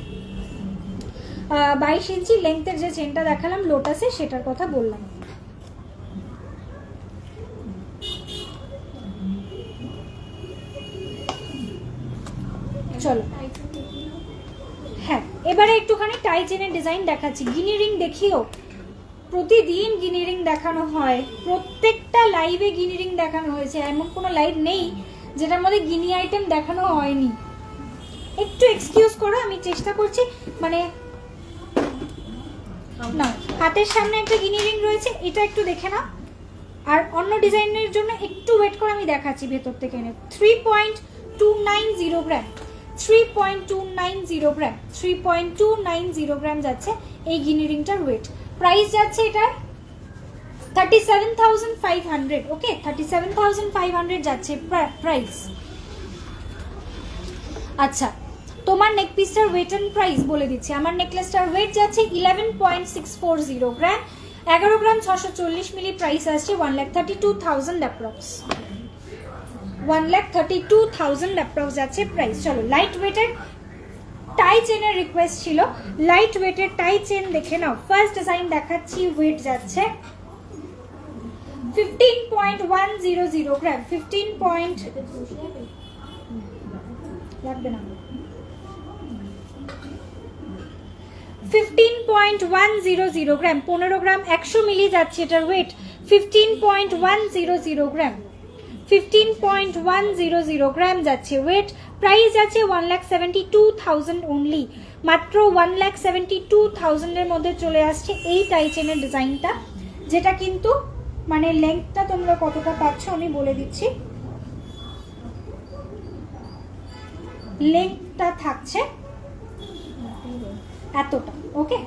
22 ইঞ্চি লেন্থের যে চেনটা দেখালাম লোটাসে, সেটার কথা বললাম। চলো হ্যাঁ, এবারে একটুখানি টাই চেনের ডিজাইন দেখাচ্ছি। গিনি রিং দেখিও, প্রতিদিন গিনি রিং দেখানো হয়, প্রত্যেকটা লাইভে গিনি রিং দেখানো হয়েছে, এমন কোনো লাইভ নেই যেটার মধ্যে গিনি আইটেম দেখানো হয়নি। একটু এক্সকিউজ করো, আমি চেষ্টা করছি, মানে না, হাতের সামনে একটা গিনি রিং রয়েছে, এটা একটু দেখে নাও। আর অন্য ডিজাইনের জন্য একটু ওয়েট করে, আমি দেখাচ্ছি ভেতর থেকে এনে। 3.290 গ্রাম, 3.290 গ্রাম, 3.290 গ্রাম যাচ্ছে এই গিনি রিংটার ওয়েট। প্রাইস যাচ্ছে এটার 37,500, ওকে, 37,500 যাচ্ছে প্রাইস। আচ্ছা, তোমার নেক পিসটার ওয়েট এন্ড প্রাইস বলে দিচ্ছি। আমার নেকলেসটার ওয়েট যাচ্ছে 11.640 গ্রাম, 11 গ্রাম 640 মিলি, প্রাইস আসছে 1,32,000 অ্যাপ্রক্স, 1,32,000 অ্যাপ্রক্স যাচ্ছে প্রাইস। চলো লাইট ওয়েটের টাই চেনের রিকোয়েস্ট ছিল, লাইট ওয়েটের টাই চেন দেখে নাও। ফার্স্ট ডিজাইন দেখাচ্ছি, ওয়েট যাচ্ছে 15.100 গ্রাম, 15.100 গ্রাম, 15 গ্রাম 100 মিলি যাচ্ছে এটার ওয়েট। 15.100 গ্রাম, 15.100 গ্রাম যাচ্ছে ওয়েট। প্রাইস যাচ্ছে 1,72,000 অনলি, মাত্র 1,72,000 এর মধ্যে চলে আসছে এই টাই চেনের ডিজাইনটা, যেটা কিন্তু মানে লেন্থটা তোমরা কতটা পাচ্ছ আমি বলে দিচ্ছি। লেন্থটা থাকছে এতটা, ওকে,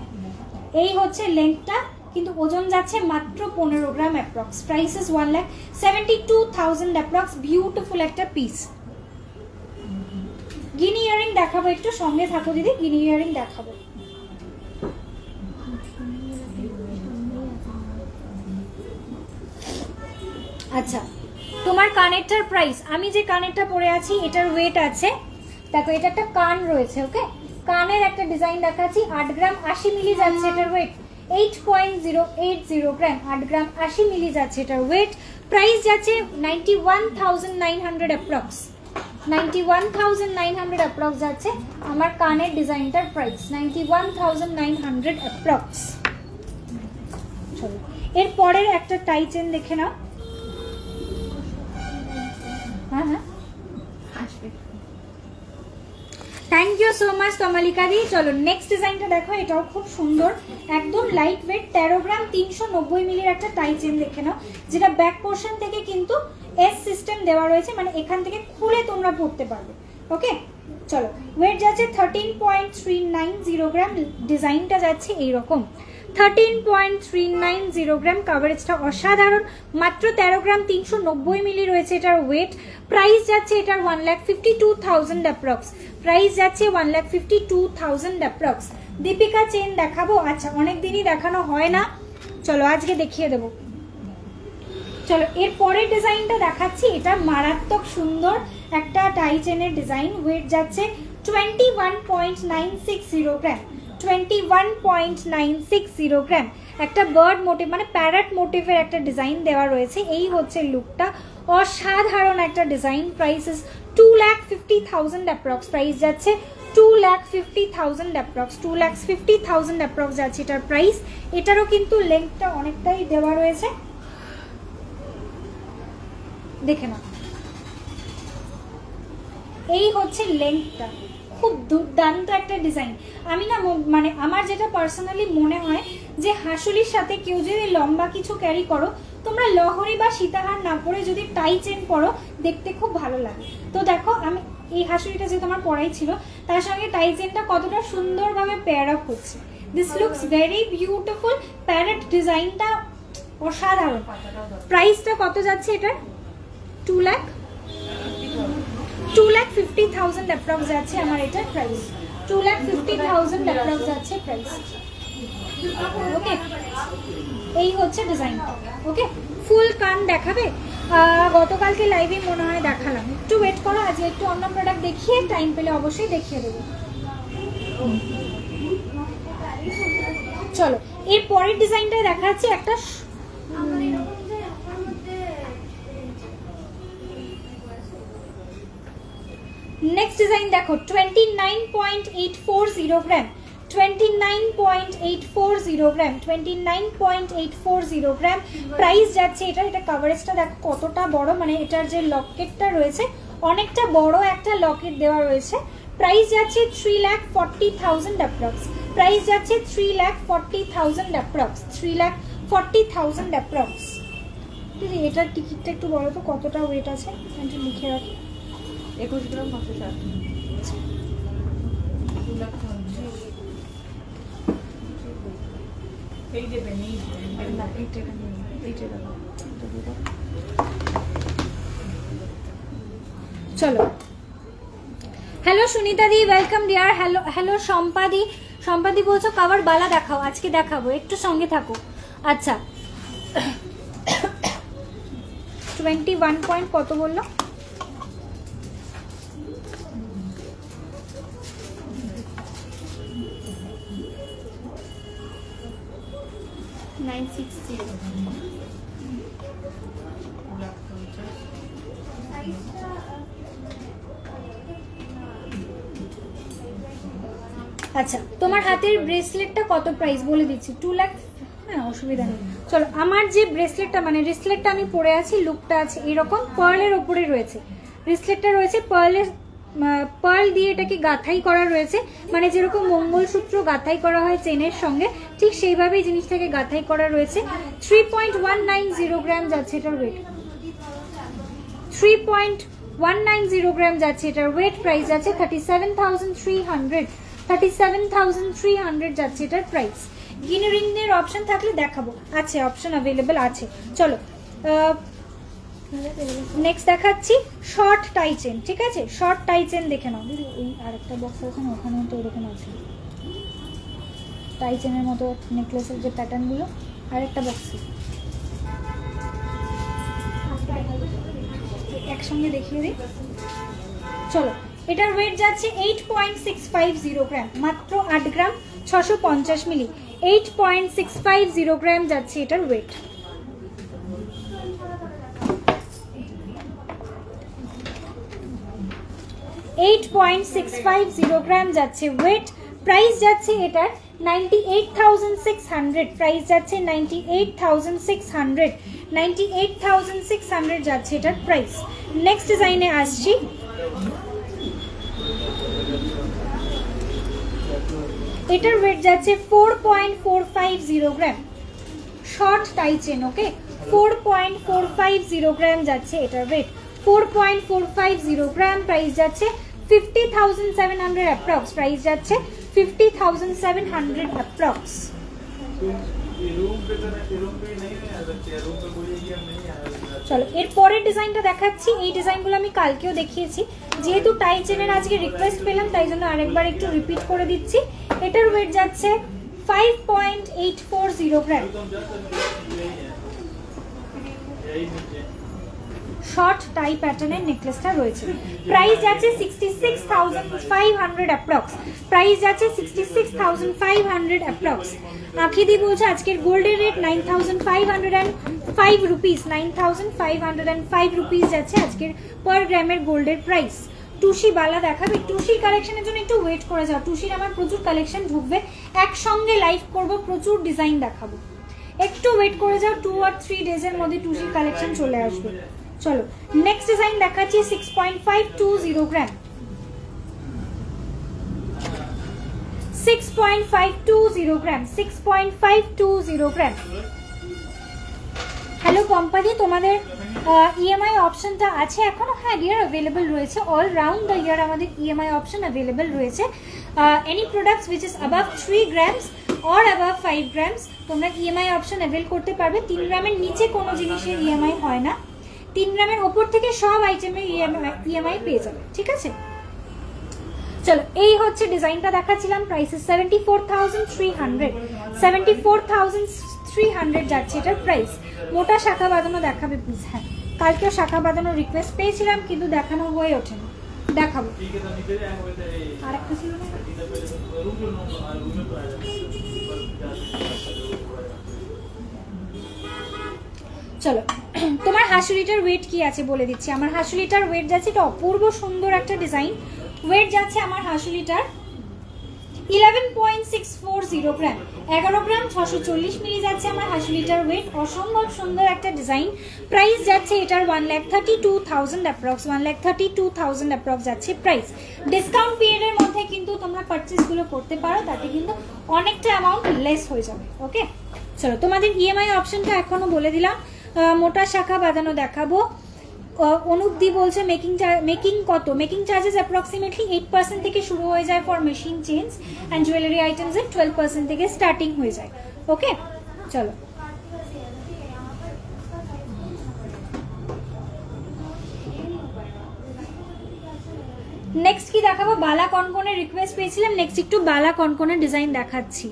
এই হচ্ছে লেন্থটা, কিন্তু ওজন যাচ্ছে মাত্র 15 গ্রাম approx. Price is 1,72,000 approx. Beautiful একটা পিস। গিনি ইয়ারিং দেখাবো, একটু সঙ্গে থাকো দিদি, গিনি ইয়ারিং দেখাবো। আচ্ছা, তোমার কানেরটার প্রাইস, আমি যে কানেরটা পরে আছি এটার ওয়েট আছে, দেখো এটা একটা কান রয়েছে, ওকে, কানের একটা ডিজাইন দেখাচ্ছি। 8 গ্রাম 80 মিলি যাচ্ছে এটার ওয়েট, 8.080 গ্রাম, 8 গ্রাম 80 মিলি যাচ্ছে এটার ওয়েট। প্রাইস যাচ্ছে 91,900 অ্যাপ্রক্স, 91,900 অ্যাপ্রক্স যাচ্ছে আমার কানের ডিজাইনটার প্রাইস, 91,900 অ্যাপ্রক্স। চলো এর পরের একটা টাই চেন দেখে নাও। হ্যাঁ হ্যাঁ, thank you so much Tamalika di. চলো নেক্সট ডিজাইনটা দেখো, এটাও খুব সুন্দর, একদম লাইট ওয়েট, 13 গ্রাম 390 মিলির একটা টাই চেন দেখে নাও, যেটা ব্যাক পোর্শন থেকে কিন্তু এস সিস্টেম দেওয়া রয়েছে, মানে এখান থেকে খুলে তোমরা পড়তে পারবে, ওকে। চলো ওয়েট যাচ্ছে 13.390 গ্রাম, ডিজাইনটা যাচ্ছে এইরকম, 13.390 গ্রাম, কাভারেজটা অসাধারণ, মাত্র 13 গ্রাম 390 মিলি রয়েছে এটার ওয়েট। প্রাইস যাচ্ছে এটার 1,52,000 অ্যাপ্রক্স, প্রাইস যাচ্ছে 1,52,000 অ্যাপ্রক্স। দীপিকা চেন দেখাবো, আচ্ছা অনেক দিনই দেখানো হয় না, চলো আজকে দেখিয়ে দেবো। চলো এর পরের ডিজাইনটা দেখাচ্ছি, এটা মারাত্মক সুন্দর একটা টাই চেনের ডিজাইন। ওয়েট যাচ্ছে 21.960 গ্রাম, 21.960 গ্রাম, একটা বার্ড মোটিভ মানে প্যারট মোটিভের একটা ডিজাইন দেওয়া রয়েছে। এই হচ্ছে লুকটা, অসাধারণ একটা design. Price is 2,50,000 approx, price যাচ্ছে 2,50,000 অ্যাপ্রক্স, 2,50,000 অ্যাপ্রক্স যাচ্ছে এটার প্রাইস। এটারও কিন্তু লেন্থটা অনেকটাই দেওয়া রয়েছে, দেখে না, এই হচ্ছে লেন্থটা, খুব দুর্দান্ত একটা ডিজাইন। আমি না মানে আমার যেটা পার্সোনালি মনে হয় যে হাসুলির সাথে কেউ যদি লম্বা কিছু ক্যারি করো, তোমরা লহরি বা সীতাহার না পরে যদি টাই চেন পরো, দেখতে খুব ভালো লাগে। তো দেখো আমি এই হাসুলিটা যেহেতু আমার পরাই ছিল, তার সঙ্গে টাই চেনটা কতটা সুন্দরভাবে পেয়ার আপ হচ্ছে। This looks very beautiful. Parrot ডিজাইনটা অসাধারণ। প্রাইসটা কত যাচ্ছে এটার? 2,50,000 অ্যাপ্রক্স যাচ্ছে আমার এটার প্রাইস। 2,50,000 অ্যাপ্রক্স যাচ্ছে প্রাইস। ওকে, এই হচ্ছে ডিজাইনটা। ওকে, ফুল কান দেখাবে? গতকালকে লাইভে মনে হয় দেখালাম, একটু ওয়েট করো, আজকে একটু অন্য প্রোডাক্ট দেখিয়ে টাইম পেলে অবশ্যই দেখিয়ে দেবো। চলো এর পরের ডিজাইনটা দেখাচ্ছি, একটা নেক্সট ডিজাইন দেখো, 29.840 গ্রাম, 29.840 গ্রাম, 29.840 গ্রাম প্রাইস যাচ্ছে এটা। এটা কভারেজটা দেখো কতটা বড়, মানে এটার যে লকেটটা রয়েছে অনেকটা বড় একটা লকেট দেওয়া রয়েছে। প্রাইস যাচ্ছে 3,40,000 অ্যাপ্রক্স, প্রাইস যাচ্ছে 3,40,000 অ্যাপ্রক্স, 3,40,000 অ্যাপ্রক্স। দিদি এটার টিকিটটা একটু বলো তো কতটা ওয়েট আছে, একটু লিখে রাখি। 21 গ্রাম 560। এই দেবেন, চলো, হ্যালো সুনিতা দি, ওয়েলকাম ডিয়ার। হ্যালো হ্যালো সম্পাদি, সম্পাদি বলছো কাভার বালা দেখাও, আজকে দেখাবো, একটু সঙ্গে থাকো। আচ্ছা 21 পয়েন্ট কত বললো? আচ্ছা তোমার হাতের ব্রেসলেটটা কত প্রাইস বলে দিচ্ছি, 2 লাখ। হ্যাঁ অসুবিধা নেই। চলো আমার যে ব্রেসলেটটা, মানে রিসলেটটা আমি পরে আছি, লুকটা আছে এরকম, পার্লের ওপরে রয়েছে রিসলেটটা, রয়েছে পার্লের, পার্ল দিয়ে এটাকে গাঁথাই করা রয়েছে, মানে যেরকম মঙ্গলসূত্র গাঁথাই করা হয় চেনের সঙ্গে, ঠিক সেইভাবেই জিনিসটাকে গাঁথাই করা রয়েছে। 3.190 গ্রাম যাচ্ছে এটার ওয়েট, 3.190 গ্রাম যাচ্ছে এটার ওয়েট। প্রাইস যাচ্ছে 37,300, 37,300 যাচ্ছে এটার প্রাইস। গিনি রিংয়ের অপশন থাকলে দেখাবো, আছে অপশন অ্যাভেলেবেল আছে। চলো নেক্সট দেখাচ্ছি শর্ট টাই চেন, ঠিক আছে? শর্ট টাই চেন দেখে নাও দিদি, এই আরেকটা বক্স আছে না, ওখানেও তো এরকম আছে টাই চেনের মতো নেকলেসের যে প্যাটার্নগুলো, আরেকটা বক্সে একসঙ্গে দেখিয়ে দিই। চলো এটার ওয়েট যাচ্ছে 8.650 গ্রাম, মাত্র 8 গ্রাম 650 মিলি, 8.650 গ্রাম যাচ্ছে এটার ওয়েট। গ্রাম যাচ্ছে ওয়েট। প্রাইস যাচ্ছে এটার 98,600, প্রাইস যাচ্ছে 98,600, 98,600 যাচ্ছে এটার প্রাইস। নেক্সট ডিজাইনে আসছি, এটার ওয়েট যাচ্ছে 4.450 গ্রাম, শর্ট টাই চেন। ওকে, 4.450 গ্রাম যাচ্ছে এটার ওয়েট, 4.450 গ্রাম। প্রাইস যাচ্ছে 50,700 অ্যাপ্রক্স, প্রাইস যাচ্ছে 50,700 অ্যাপ্রক্স। চলো এর পরের ডিজাইনটা দেখাচ্ছি। এই ডিজাইনগুলো আমি কালকেও দেখিয়েছি, যেহেতু টাই চেনের আজকে রিকোয়েস্ট পেলাম তাই জন্য আরেকবার একটু রিপিট করে দিচ্ছি। এটার ওয়েট যাচ্ছে 5.840 গ্রাম, শর্ট টাই প্যাটার্নের নেকলেসটা রয়েছে। প্রাইস যাচ্ছে 66,500 অ্যাপ্রক্স, প্রাইস যাচ্ছে 66,500 অ্যাপ্রক্স। আঁকিদি বলছে আজকের গোল্ডের রেট 9,505 রুপিস, 9,505 রুপিস যাচ্ছে আজকের পার গ্রামের গোল্ডের প্রাইস। টুসি বালা দেখাবে। টুসির কালেকশনের জন্য একটু ওয়েট করে যাও, টুসির আমার প্রচুর কালেকশন ঢুকবে, একসঙ্গে লাইভ করব, প্রচুর ডিজাইন দেখাবো, একটু ওয়েট করে যাও, 2 আর 3 ডেজের মধ্যে টুসির কালেকশন চলে আসবে। চলো নেক্সট ডিজাইন দেখাচ্ছি 6.520 গ্রাম, 6.520 গ্রাম, 6.520 গ্রাম। হ্যালো পম্পাদি, তোমাদের ইএমআই অপশনটা আছে এখনো? হ্যাঁ ডিয়ার, অ্যাভেলেবল রয়েছে, অল রাউন্ড দ্য ইয়ার আমাদের ইএমআই অপশন অ্যাভেলেবল রয়েছে। Any products which is above 3 grams or above 5 grams তোমরা ইএমআই অপশন অ্যাভেল করতে পারবে। 3 গ্রামের নিচে কোনো জিনিসের ইএমআই হয় না, 3 গ্রামের ওপর থেকে সব আইটেমের ইএমআই পেয়ে যাবে, ঠিক আছে? চলো এই হচ্ছে ডিজাইনটা দেখাচ্ছিলাম, প্রাইস 74,300, 74,300 যাচ্ছে এটার প্রাইস। মোটা শাখা বাঁধানো দেখাবে প্লিজ। হ্যাঁ কালকেও শাখা বাঁধানো রিকোয়েস্ট পেয়েছিলাম কিন্তু দেখানো হয়ে ওঠেনি, দেখাবো। আরেকটা ছিল না? চলো তোমার হাসুলিটার ওয়েট কি আছে বলে দিচ্ছি। আমার হাসুলিটার ওয়েট যাচ্ছে, এটা অপূর্ব সুন্দর একটা ডিজাইন, ওয়েট যাচ্ছে আমার হাসুলিটার 11.640 গ্রাম, 11 গ্রাম 640 মিলি যাচ্ছে আমার হাসুলিটার ওয়েট। অসম্ভব সুন্দর একটা ডিজাইন, প্রাইস যাচ্ছে এটার 1,32,000 অ্যাপ্রক্স, 1,32,000 অ্যাপ্রক্স যাচ্ছে প্রাইস। ডিসকাউন্ট পিরিয়ডের মধ্যে কিন্তু তোমরা পারচেসগুলো করতে পারো, তাতে কিন্তু অনেকটা অ্যামাউন্ট লেস হয়ে যাবে। ওকে চলো তোমাদের ইএমআই অপশনটা এখনো বলে দিলাম। মোটা শাখা বাঁধানো দেখাবো। অনুপদি বলছে মেকিং কত? মেকিং চার্জেস অ্যাপ্রক্সিমেটলি 8% থেকে শুরু হয়ে যায় for machine change and jewellery আইটেমসের 12% থেকে স্টার্টিং হয়ে যায়। ওকে চলো নেক্সট কি দেখাবো? বালা কনকনের রিকোয়েস্ট পেয়েছিলাম, নেক্সট একটু বালা কনকনের ডিজাइन দেখাচ্ছি।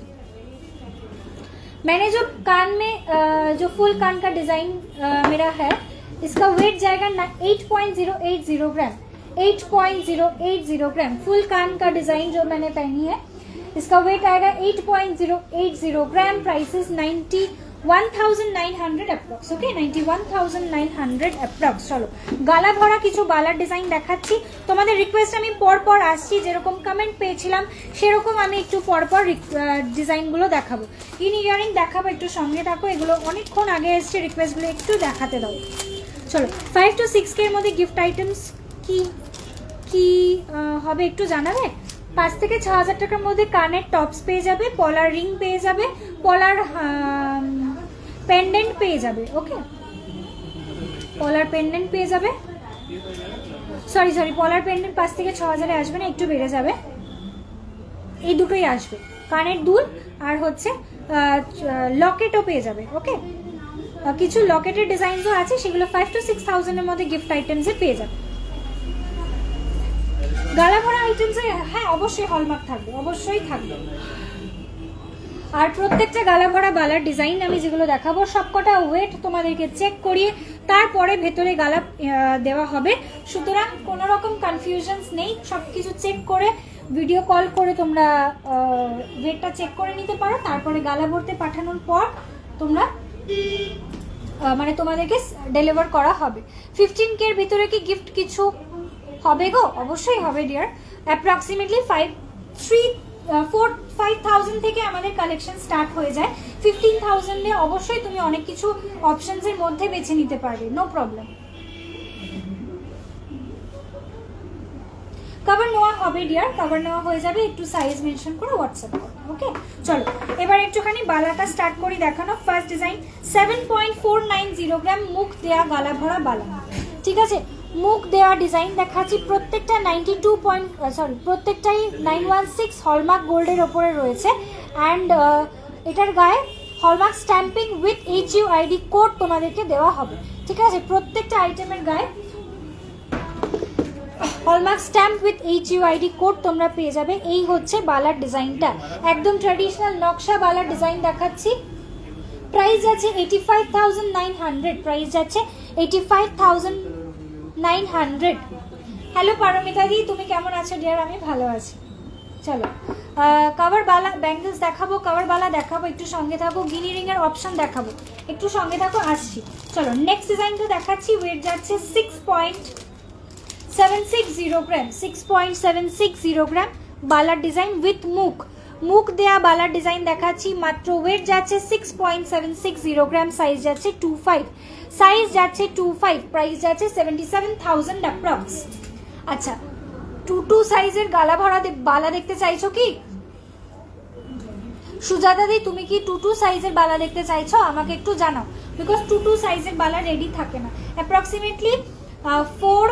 मैंने जो कान में जो फुल कान का डिजाइन मेरा है, इसका वेट जाएगा 8.080 ग्राम, 8.080 ग्राम। फुल कान का डिजाइन जो मैंने पहनी है इसका वेट आएगा 8.080 gram. Price is 91,900 approx. Okay 91,900 approx. चलो গালা ভরা কিছু বালার ডিজাইন দেখাচ্ছি। তোমাদের রিকোয়েস্ট আমি পরপর আসছি, যেরকম কমেন্ট পেয়েছিলাম সেরকম আমি একটু পরপর ডিজাইনগুলো দেখাবো। ইন ইয়ারিং দেখাবো, একটু সঙ্গে থাকো, এগুলো অনেকক্ষণ আগে এসছে, রিকোয়েস্টগুলো একটু দেখাতে দাও। চলো 5 to 6K এর মধ্যে গিফট আইটেমস কি কি হবে একটু জানাবে? 5 থেকে 6,000 টাকার মধ্যে কানের টপস পেয়ে যাবে, পলার রিং পেয়ে যাবে, পলার পেন্ডেন্ট পেয়ে যাবে। ওকে পলার পেন্ডেন্ট পেয়ে যাবে, সরি পলার পেন্ডেন্ট 5 থেকে 6,000 এ আসবে না, একটু বেড়ে যাবে। এই দুটোই আসবে, কানের দুল আর হচ্ছে লকেটও পেয়ে যাবে। ওকে কিছু লকেটের ডিজাইনও আছে, সেগুলো 5 to 6,000 এর মধ্যে গিফট আইটেমসে পেয়ে যাবে। গালা ভরা আইটেমসে হ্যাঁ অবশ্যই হলমার্ক থাকবে, অবশ্যই থাকবে। আর প্রত্যেকটা গালা ভরা বালার ডিজাইন আমি যেগুলো দেখাবো সবকটা ওয়েট তোমাদেরকে চেক করিয়ে তারপরে ভেতরে গালা দেওয়া হবে, সুতরাং কোনো রকম কনফিউশনস নেই। সবকিছু চেক করে ভিডিও কল করে তোমরা ওয়েটটা চেক করে নিতে পারো, তারপরে গালা ভরতে পাঠানোর পর তোমরা মানে তোমাদেরকে ডেলিভার করা হবে। 15K এর ভিতরে কি গিফট কিছু হবে গো? অবশ্যই হবে ডিয়ার। অ্যাপ্রক্সিমেটলি 5,000 থেকে আমাদের কালেকশন স্টার্ট হয়ে যায়। 15,000 এ অবশ্যই তুমি অনেক কিছু অপশনস এর মধ্যে বেছে নিতে পারবে, নো প্রবলেম। কভার নেওয়া হবে ডিয়ার, কভার নেওয়া হয়ে যাবে, একটু সাইজ মেনশন করে হোয়াটসঅ্যাপ করো। ওকে চলো এবার একটুখানি বালাটা স্টার্ট করি দেখানো। ফার্স্ট ডিজাইন 7.490 গ্রাম, মুখ দেয়া গালা ভরা বালা, ঠিক আছে? মুখ দেওয়া ডিজাইন দেখাচ্ছি, প্রত্যেকটা 916 হলমার্ক গোল্ডের ওপরে রয়েছে অ্যান্ড এটার গায়ে hallmark stamping with HUID code তোমাদেরকে দেওয়া হবে, ঠিক আছে? প্রত্যেকটা আইটেমের গায়ে hallmark stamp with HUID code তোমরা পেয়ে যাবে। এই হচ্ছে বালার ডিজাইনটা, একদম ট্র্যাডিশনাল নকশা বালার ডিজাইন দেখাচ্ছি। প্রাইস যাচ্ছে 85,900, প্রাইস যাচ্ছে 85,900। হ্যালো পারমিতা দি, তুমি কেমন আছো ডিয়ার? আমি ভালো আছি। চলো কভার বালা ব্যাঙ্গলস দেখাবো, কভার বালা দেখাবো, একটু সঙ্গে থাকো। গিনি রিং এর অপশন দেখাবো, একটু সঙ্গে থাকো, আসছি। চলো নেক্সট ডিজাইনটা দেখাচ্ছি, ওয়েট যাচ্ছে 6.70 গ্রাম, 6.70 গ্রাম বালার ডিজাইন উইথ মুখ দেয়া বালার ডিজাইন দেখাচ্ছি। মাত্র ওয়েট যাচ্ছে 6.70 গ্রাম, সাইজ যাচ্ছে 25, সাইজ যাচ্ছে 25, প্রাইস যাচ্ছে 77,000 অ্যাপ্রক্স। আচ্ছা, 22 সাইজের গালা ভরা বালা দেখতে চাইছো কি সুজাতা দি? তুমি কি 22 সাইজের বালা দেখতে চাইছো? আমাকে একটু জানাও, বিকজ 22 সাইজের বালা রেডি থাকে না। অ্যাপ্রক্সিমেটলি 4,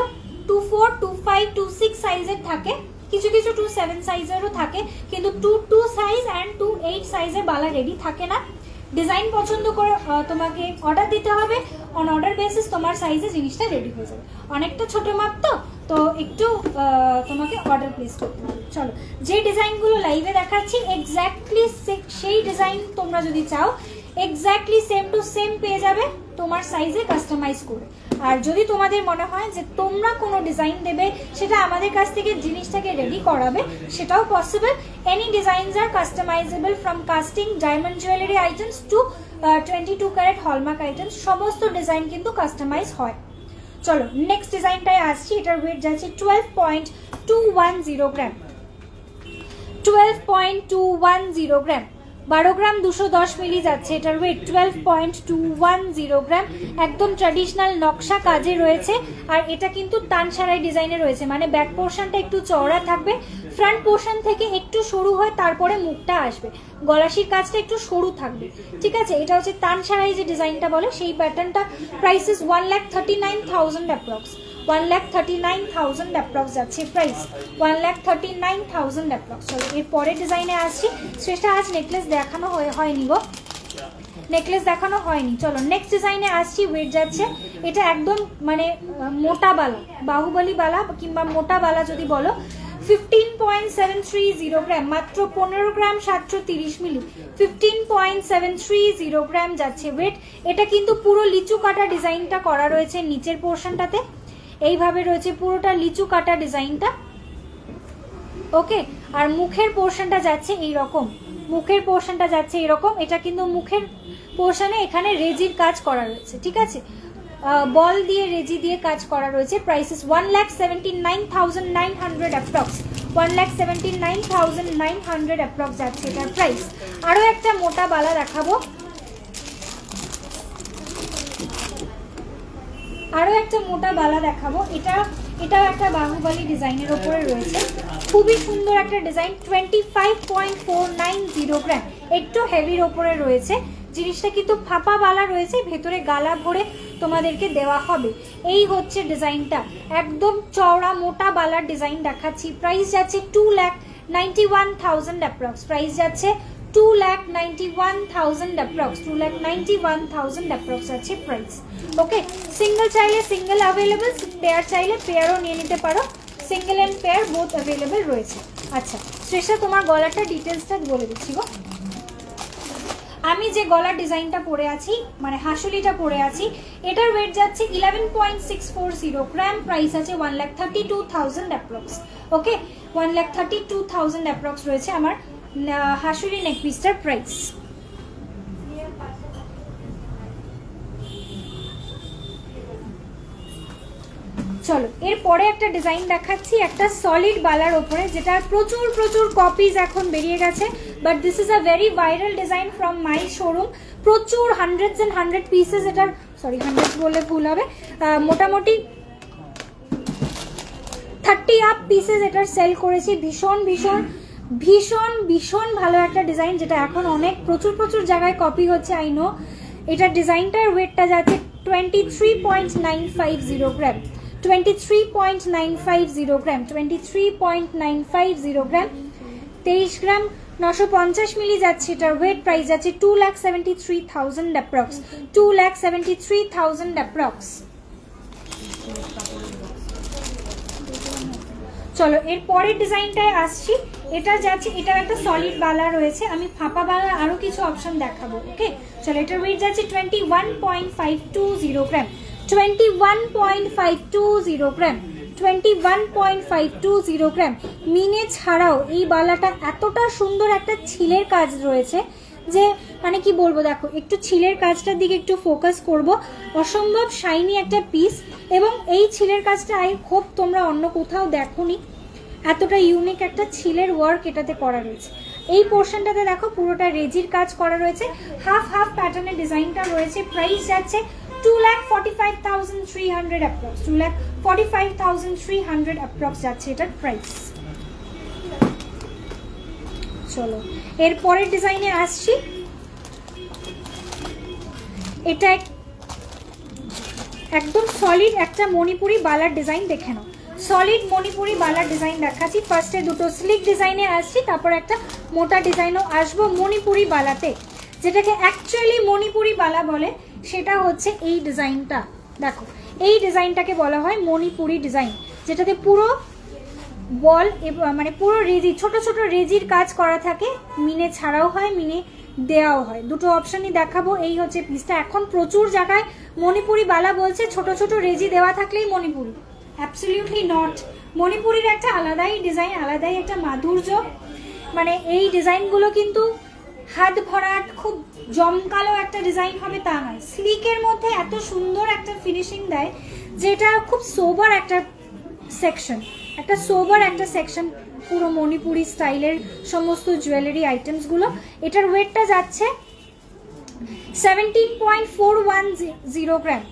24, 25, 26 সাইজের থাকে, কিছু কিছু 27 সাইজেরও থাকে, কিন্তু 22 সাইজ অ্যান্ড 28 সাইজের বালা রেডি থাকে না। ডিজাইন পছন্দ করে তোমাকে অর্ডার দিতে হবে, অন অর্ডার বেসিস তোমার সাইজে জিনিসটা রেডি হয়ে যাবে। অনেকটা ছোট মাপ তো একটু তোমাকে অর্ডার প্লেস করতে হবে। চলো, যে ডিজাইনগুলো লাইভে দেখাচ্ছি এক্স্যাক্টলি সেই ডিজাইন তোমরা যদি চাও এক্স্যাক্টলি সেম টু সেম পেয়ে যাবে তোমার সাইজে কাস্টমাইজ করে। আর যদি তোমাদের মনে হয় যে তোমরা কোনো ডিজাইন দেবে, সেটা আমাদের কাছ থেকে জিনিসটাকে রেডি করাবে, সেটাও possible. Any designs are customizable from casting, diamond jewellery items to 22 carat hallmark items, সমস্ত ডিজাইন কিন্তু কাস্টমাইজ হয়। চলো নেক্সট ডিজাইনটায় আসছি। এটার ওয়েট যাচ্ছে 12.210 গ্রাম, 12.210 গ্রাম, 12 গ্রাম 210 মিলি যাচ্ছে এটার ওয়েট। 12.210 গ্রাম, একদম ট্র্যাডিশনাল নকশা কাজে রয়েছে। আর এটা কিন্তু তানসারাই ডিজাইনে রয়েছে, মানে ব্যাক পোর্শনটা একটু চওড়া থাকবে, ফ্রন্ট পোর্শন থেকে একটু সরু হয়ে তারপরে মুখটা আসবে, গলাশির কাজটা একটু সরু থাকবে। ঠিক আছে, এটা হচ্ছে তানসারাই যে ডিজাইনটা বলে সেই প্যাটার্নটা। প্রাইস ইস 1,39,000 অ্যাপ্রক্স, 1,39,000 অ্যাপ্রক্স যাচ্ছে প্রাইস, 1,39,000 অ্যাপ্রক্স। চলো এর পরের ডিজাইনে আসছি। শ্রেষ্ঠা আজ নেকলেস দেখানো হয়নি গো, নেকলেস দেখানো হয়নি। চলো নেক্সট ডিজাইনে আসছি। ওয়েট যাচ্ছে, এটা একদম মানে মোটা বালা, বাহুবলী বালা কিংবা মোটা বালা যদি বলো, 15.730 গ্রাম, মাত্র 15 গ্রাম 730 মিলি, 15.730 গ্রাম যাচ্ছে ওয়েট। এটা কিন্তু পুরো লিচু কাটা ডিজাইনটা করা রয়েছে নিচের পোর্শনটাতে, এইভাবে রয়েছে পুরোটা লিচু কাটা ডিজাইনটা। ওকে, আর মুখের পোর্শনটা যাচ্ছে এইরকম, মুখের পোর্শনটা যাচ্ছে এরকম। এটা কিন্তু মুখের পোর্শনে এখানে রেজির কাজ করা রয়েছে, ঠিক আছে, বল দিয়ে রেজি দিয়ে কাজ করা রয়েছে। প্রাইসেস 1,79,900 অ্যাপ্রক্স, 1,79,900 অ্যাপ্রক্স যাচ্ছে এটার প্রাইস। আরও একটা মোটা বালা দেখাবো, আরও একটা মোটা বালা দেখাবো। এটাও একটা বাহুবলী ডিজাইনের ওপরে রয়েছে, খুবই সুন্দর একটা ডিজাইন। 25.490 গ্রাম, একটু হেভির ওপরে রয়েছে জিনিসটা, কিন্তু ফাঁপা বালা রয়েছে, ভেতরে গালা ভরে তোমাদেরকে দেওয়া হবে। এই হচ্ছে ডিজাইনটা, একদম চওড়া মোটা বালার ডিজাইন দেখাচ্ছি। প্রাইস যাচ্ছে 2,91,000 অ্যাপ্রক্স, প্রাইস যাচ্ছে 2,91,000 অ্যাপ্রক্স, 2,91,000 অ্যাপ্রক্স আছে প্রাইস। ওকে, সিঙ্গেল চাইলে সিঙ্গেল অ্যাভেলেবেল, পেয়ার চাইলে পেয়ারও নিয়ে নিতে পারো, single and pair both available রয়েছে। আচ্ছা শ্রেষ্ঠা, তোমার গলাটা ডিটেলসটা বলে দিচ্ছি গো। আমি যে গলার ডিজাইনটা পরে আছি, মানে হাসুলিটা পরে আছি, এটার ওয়েট যাচ্ছে 11.640 গ্রাম, প্রাইস আছে 1,32,000 অ্যাপ্রক্স। ওকে, 1,32,000 অ্যাপ্রক্স রয়েছে আমার হাসুলি নেকপিসটার প্রাইস। চলো এরপরে একটা ডিজাইন দেখাচ্ছি, একটা সলিড বালার ওপরে, যেটা প্রচুর প্রচুর কপিজ এখন বেরিয়ে গেছে, but this is a very viral design from my showroom. প্রচুর হান্ড্রেডস অ্যান্ড হান্ড্রেড পিসেস, এটার সরি হান্ড্রেডস বললে ভুল হবে, মোটামুটি 30 আপ পিসেস এটার সেল করেছি। ভীষণ ভীষণ ভীষণ ভীষণ ভালো একটা ডিজাইন, যেটা এখন অনেক প্রচুর প্রচুর জায়গায় কপি হচ্ছে, আই নো। এটার ডিজাইনটার ওয়েটটা যাচ্ছে 23.950 গ্রাম, 23.950 গ্রাম, 23.950 গ্রাম, 23 গ্রাম 950 মিলি যাচ্ছে এটার ওয়েট। প্রাইস যাচ্ছে 2,73,000 অ্যাপ্রক্স, 2,73,000 অ্যাপ্রক্স। চলো এর পরের ডিজাইনটায় আসছি। এটা যাচ্ছে, এটা একটা সলিড বালা রয়েছে, আমি ফাঁপা বালার আরো কিছু অপশন দেখাবো। ওকে, চলো এটার ওয়েট যাচ্ছে 21.520 গ্রাম, 21.520 গ্রাম, 21.520 গ্রাম। মিনে ছাড়াও এই বালাটা এতটা সুন্দর একটা ছিলের কাজ রয়েছে, যে মানে কি বলবো, দেখো একটু ছিলের কাজটার দিকে একটু ফোকাস করব। অসম্ভব শাইনি একটা পিস, এবং এই ছিলের কাজটা আই হোপ তোমরা অন্য কোথাও দেখোনি, এতটা ইউনিক একটা ছিলের ওয়ার্ক এটাতে করা রয়েছে। এই পোর্শনটাতে দেখো পুরোটা রেজির কাজ করা রয়েছে, হাফ হাফ প্যাটার্নের ডিজাইনটা রয়েছে। প্রাইস যাচ্ছে 2,45,300 অ্যাপ্রক্স, 2,45,300 অ্যাপ্রক্স যাচ্ছে এটার প্রাইস। চলো এর পরের ডিজাইনে আসছি। এটা একদম সলিড একটা মণিপুরি বালার ডিজাইন, দেখে নাও। সলিড মণিপুরি বালার ডিজাইন দেখাচ্ছি। ফার্স্টে দুটো স্লিক ডিজাইনে আসছি, তারপর একটা মোটা ডিজাইনও আসবো মণিপুরি বালাতে। যেটাকে অ্যাকচুয়ালি মণিপুরি বালা বলে সেটা হচ্ছে এই ডিজাইনটা। দেখো এই ডিজাইনটাকে বলা হয় মণিপুরি ডিজাইন, যেটাতে পুরো বল মানে পুরো রেজি, ছোট ছোট রেজির কাজ করা থাকে। মিনে ছাড়াও হয়, মিনে দেওয়াও হয়, দুটো অপশনই দেখাবো। এই হচ্ছে পিসটা। এখন প্রচুর জায়গায় মণিপুরি বালা বলছে ছোট ছোট রেজি দেওয়া থাকলেই মণিপুরি। Absolutely not. মণিপুরির একটা আলাদাই ডিজাইন, আলাদাই একটা মাধুর্য। মানে এই ডিজাইনগুলো কিন্তু হাত ভরাট খুব জমকালো একটা ডিজাইন হবে তা নয়, স্লিকের মধ্যে এত সুন্দর একটা ফিনিশিং দেয়, যেটা খুব সোবার একটা সেকশন, একটা সোবার একটা সেকশন পুরো মণিপুরি স্টাইলের সমস্ত জুয়েলারি আইটেমসগুলো। এটার ওয়েটটা যাচ্ছে 17.410 গ্রাম,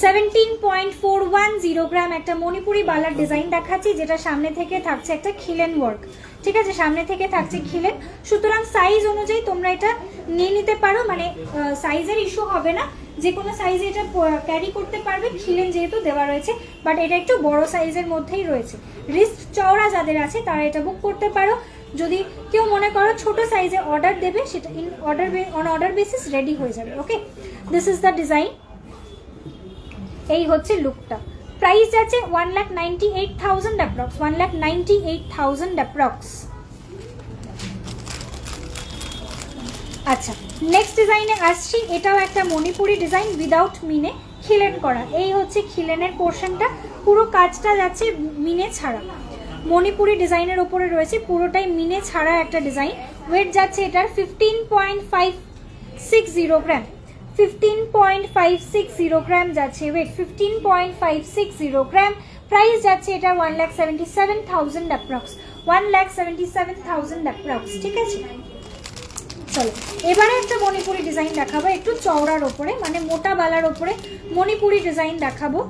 17.410 গ্রাম। একটা মণিপুরি বালার ডিজাইন দেখাচ্ছি, যেটা সামনে থেকে থাকছে একটা খিলেন ওয়ার্ক, ঠিক আছে, সামনে থেকে থাকছে খিলেন। সুতরাং সাইজ অনুযায়ী তোমরা এটা নিয়ে নিতে পারো, মানে সাইজের ইস্যু হবে না, যে কোনো সাইজে এটা ক্যারি করতে পারবে, খিলেন যেহেতু দেওয়া রয়েছে। বাট এটা একটু বড় সাইজের মধ্যেই রয়েছে। রিস্ট চওড়া যাদের আছে তারা এটা বুক করতে পারো। যদি কেউ মনে করো ছোট সাইজে অর্ডার দেবে, সেটা অন অর্ডার বেসিস রেডি হয়ে যাবে। ওকে, দিস ইজ দ্য ডিজাইন। এই হচ্ছে লুকটা। প্রাইস যাচ্ছে 1,98,000 অ্যাপ্রক্স, 1,98,000 অ্যাপ্রক্স। আচ্ছা, নেক্সট ডিজাইনে আসছি। এটাও একটা মণিপুরি ডিজাইন উইদাউট মিনে, খিলেন করা। এই হচ্ছে খিলেনের পোর্শনটা, পুরো কাজটা যাচ্ছে মিনে ছাড়া। মণিপুরি ডিজাইনের ওপরে রয়েছে, পুরোটাই মিনে ছাড়া একটা ডিজাইন। ওয়েট যাচ্ছে এটার 15.560 গ্রাম, 15.560 গ্রাম যাচ্ছে ওয়েট, 15.560 গ্রাম। প্রাইস যাচ্ছে এটা 1,77,000 অ্যাপ্রক্স, 1,77,000 অ্যাপ্রক্স, ঠিক আছে। চলো এবারে একটা মণিপুরি ডিজাইন দেখাবো, একটু চওড়ার ওপরে, মানে মোটা বালার ওপরে মণিপুরি ডিজাইন দেখাবো।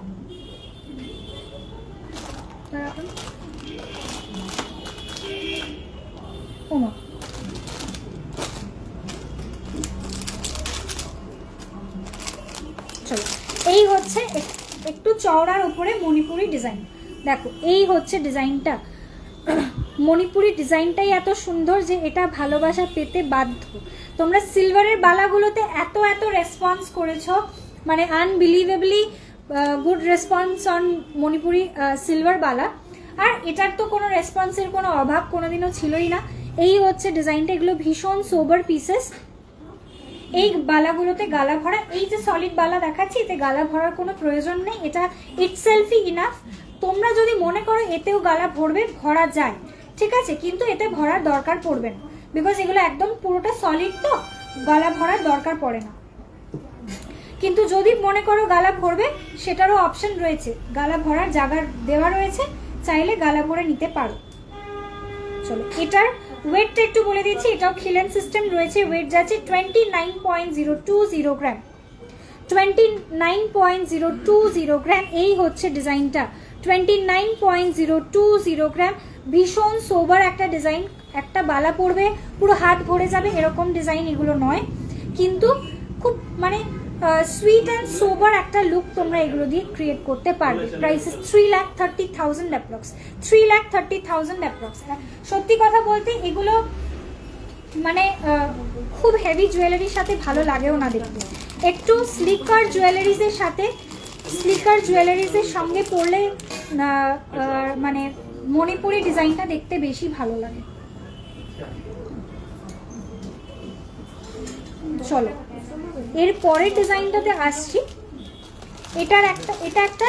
চলো এই হচ্ছে একটু চওড়ার উপরে মণিপুরি ডিজাইন। দেখো এই হচ্ছে ডিজাইনটা। মণিপুরি ডিজাইনটাই এত সুন্দর যে এটা ভালোবাসা পেতে বাধ্য। তোমরা সিলভারের বালাগুলোতে এত এত রেসপন্স করেছো, মানে unbelievably good response on Manipuri silver বালা। আর এটার তো কোনো রেসপন্সের কোনো অভাব কোনোদিনও ছিলই না। এই হচ্ছে ডিজাইনটা। এগুলো ভীষণ সোবার পিসেস। এই বালাগুলোতে গালা ভরা, এই যে সলিড বালা দেখাচ্ছি এতে গালা ভরার কোনো প্রয়োজন নেই, এটা ইটসেলফই ইনাফ। তোমরা যদি মনে করো এতেও গালা ভরবে, ভরা যায়, ঠিক আছে, কিন্তু এতে ভরার দরকার পড়বে না, বিকজ এগুলো একদম পুরোটা সলিড, তো গালা ভরার দরকার পড়ে না। কিন্তু যদি মনে করো গালা ভরবে, সেটারও অপশন রয়েছে, গালা ভরার জায়গা দেওয়া রয়েছে, চাইলে গালা ভরে নিতে পারো। চলো এটার ওয়েটটা একটু বলে দিচ্ছি। এটাও খিলেন সিস্টেম রয়েছে। ওয়েট যাচ্ছে 29.020 গ্রাম, 29.020 গ্রাম। এই হচ্ছে ডিজাইনটা, 29.020 গ্রাম। ভীষণ সোবার একটা ডিজাইন। একটা বালা পড়বে পুরো হাত ভরে যাবে এরকম ডিজাইন এগুলো নয়, কিন্তু খুব মানে সুইট অ্যান্ড সোবার একটা লুক তোমরা এগুলো দিয়ে ক্রিয়েট করতে পারবে। Price 3,30,000 approx, 3,30,000 approx. সত্যি কথা বলতে এগুলো মানে খুব হেভি জুয়েলারির সাথে ভালো লাগেও না দেখতে। একটু স্লিকার জুয়েলারিজের সাথে, স্লিকার জুয়েলারিজের সঙ্গে পরলে মানে মণিপুরি ডিজাইনটা দেখতে বেশি ভালো লাগে। চলো এর পরের ডিজাইনটাতে আসছি। এটা একটা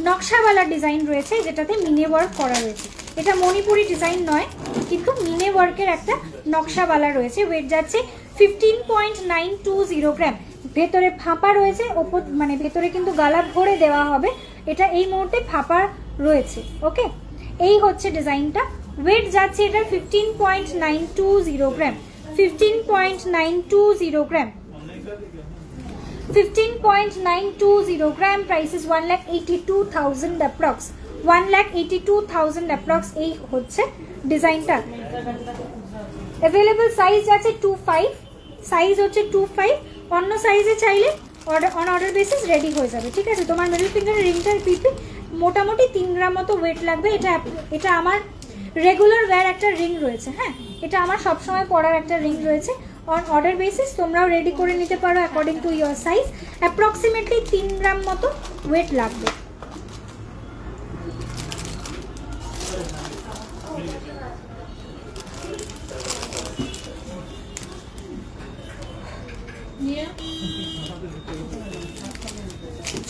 নকশাওয়ালা ডিজাইন রয়েছে, যেটাতে মিনে ওয়ার্ক করা রয়েছে। এটা মণিপুরি ডিজাইন নয়, কিন্তু মিনে ওয়ার্কের একটা নকশাওয়ালা রয়েছে। ওয়েট যাচ্ছে 15.920 গ্রাম। ভেতরে ফাঁপা রয়েছে, ওপর মানে ভেতরে কিন্তু গালা ভরে দেওয়া হবে। এটা এই মুহূর্তে ফাঁপা রয়েছে। ওকে, এই হচ্ছে ডিজাইনটা। ওয়েট যাচ্ছে এটার 15.920 gram. 15.920 gram. 15.920 gram. Price is 1,82,000 approx. 1,82,000 approx. এই হচ্ছে ডিজাইনটা। অ্যাভেলেবল সাইজ আছে 25, সাইজ হচ্ছে 25। অন্য সাইজে চাইলে অর্ডার বেসিস রেডি হয়ে যাবে। ঠিক আছে, তোমার মিডল ফিঙ্গারের রিংটার পিপি মোটামুটি 3 গ্রাম মতো ওয়েট লাগবে। এটা আমার রেগুলার ওয়্যার একটা রিং রয়েছে। হ্যাঁ, এটা আমার সবসময় পরার একটা রিং রয়েছে। অন অর্ডার বেসিস তোমরাও রেডি করে নিতে পারো according to your size. Approximately 3 গ্রাম মতো ওয়েট লাগবে।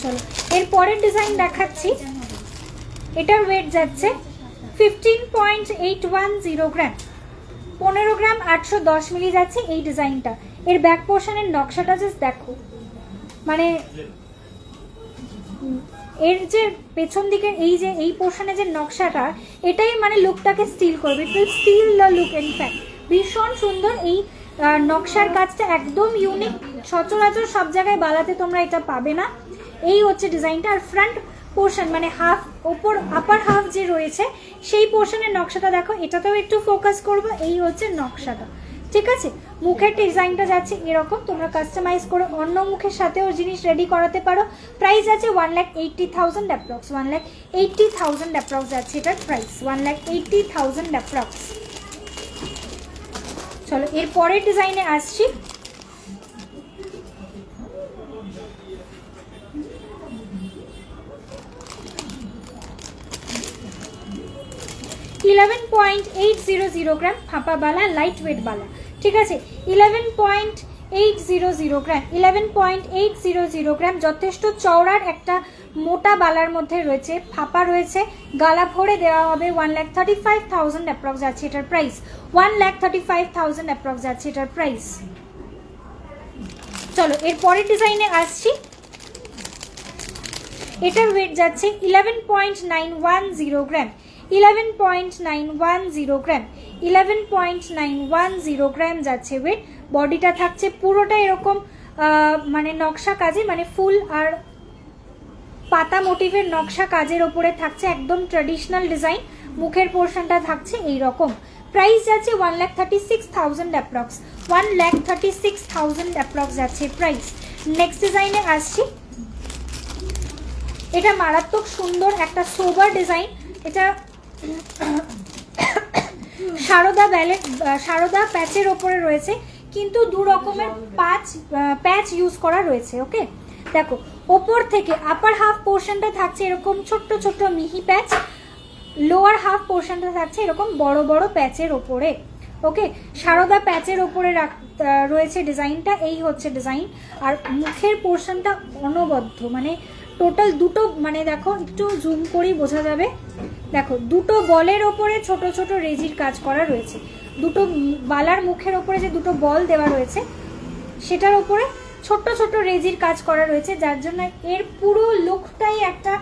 চলো এর পরের ডিজাইন দেখাচ্ছি। এটার ওয়েট যাচ্ছে 15.810 গ্রাম। 15 গ্রাম 810 মিলি যাচ্ছে এই ডিজাইনটা। এর ব্যাক পোর্শনের নকশাটা জাস্ট দেখো, মানে এর যে পেছন দিকের এই পোর্শনে যে নকশাটা, এটাই মানে লুকটাকে স্টিল করবে। It will steal the look. In fact ভীষণ সুন্দর এই নকশার কাজটা, একদম ইউনিক। সচরাচর সব জায়গায় বালাতে তোমরা এটা পাবে না। এই হচ্ছে ডিজাইনটা। আর ফ্রন্ট পোর্শন মানে হাফ, ওপর আপার হাফ যে রয়েছে সেই পোর্শনের নকশাটা দেখো, এটাতেও একটু ফোকাস করবো। এই হচ্ছে নকশাটা। ঠিক আছে, মুখের ডিজাইনটা যাচ্ছে এরকম। তোমরা কাস্টমাইজ করে অন্য মুখের সাথেও জিনিস রেডি করাতে পারো। প্রাইস আছে 1,80,000 অ্যাপ্রক্স। 1,80,000 অ্যাপ্রক্স যাচ্ছে এটার প্রাইস। 1,80,000 অ্যাপ্রক্স। চলো এর পরের ডিজাইনে আসছি। $11.800 গ্রাম ফাঁপা বালা, লাইট ওয়েট বালা। ঠিক আছে, 11.800 গ্রাম। 11.800 গ্রাম যথেষ্ট চওড়ার একটা মোটা বালার মধ্যে রয়েছে, ফাঁপা রয়েছে, গালা ভরে দেওয়া হবে। 1,35,000 অ্যাপ্রক্স যাচ্ছে এটার প্রাইস। 1,35,000 অ্যাপ্রক্স যাচ্ছে এটার প্রাইস। চলো এর পরের ডিজাইনে আসছি। এটার ওয়েট যাচ্ছে 11.910 গ্রাম। 11.910 গ্রাম। 11.910 গ্রাম যাচ্ছে ওয়েট। বডিটা থাকছে পুরোটা এরকম মানে নকশা কাজে, মানে ফুল আর পাতা মোটিভের নকশা কাজের ওপরে থাকছে, একদম ট্র্যাডিশনাল ডিজাইন। মুখের পোর্শনটা থাকছে এই রকম। প্রাইস যাচ্ছে 1,36,000 অ্যাপ্রক্স। 1,36,000 অ্যাপ্রক্স যাচ্ছে প্রাইস। নেক্সট ডিজাইনে আসছি। এটা মারাত্মক সুন্দর একটা সোবার ডিজাইন। এটা সারদা প্যাচের ওপরে রয়েছে, কিন্তু দু রকমের প্যাচ ইউজ করা রয়েছে। ওকে, দেখো ওপর থেকে আপার হাফ পোর্শনটা থাকছে এরকম ছোট্ট ছোট্ট মিহি প্যাচ, লোয়ার হাফ পোর্শনটা থাকছে এরকম বড় বড় প্যাচের ওপরে। ওকে, সারদা প্যাচের ওপরে রয়েছে ডিজাইনটা। এই হচ্ছে ডিজাইন। আর মুখের পোর্শনটা অনবদ্য, মানে টোটাল দুটো, মানে দেখো একটু জুম করেই বোঝা যাবে। দেখো দুটো বলের ওপরে ছোট ছোট রেজির কাজ করা রয়েছে। দুটো বালার মুখের ওপরে যে দুটো বল দেওয়া রয়েছে সেটার ওপরে ছোট ছোট রেজির কাজ করা রয়েছে, যার জন্য এর পুরো লুকটাই একটা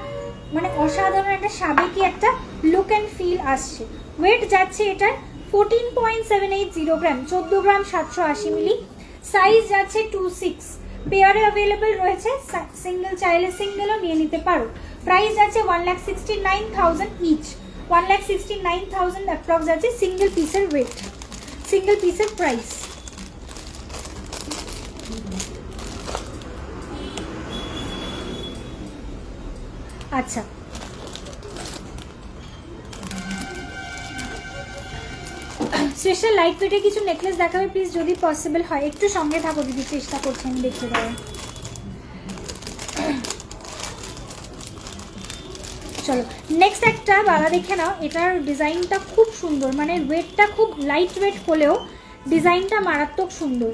মানে অসাধারণ একটা সাবেকি একটা লুক অ্যান্ড ফিল আসছে। ওয়েট যাচ্ছে এটার 14.780 গ্রাম। 14 গ্রাম 780 মিলি। সাইজ যাচ্ছে 26। পেয়ারে অ্যাভেলেবেল রয়েছে, সিঙ্গেল চাইলে সিঙ্গেলও নিয়ে নিতে পারো। প্রাইস আছে 1,69,000 ইচ। 1,69,000 অ্যাপ্রক্স আছে সিঙ্গেল পিসের ওয়েট, সিঙ্গেল পিসের প্রাইস। আচ্ছা, স্পেশাল লাইট ওয়েটে কিছু নেকলেস দেখাবে প্লিজ, যদি পসিবল হয়। একটু সঙ্গে থাকো দিদি, চেষ্টা করছি আমি দেখতে পাবো। চলো নেক্সট একটা বালা দেখে নাও। এটার ডিজাইনটা খুব সুন্দর, মানে ওয়েটটা খুব লাইট ওয়েট হলেও ডিজাইনটা মারাত্মক সুন্দর।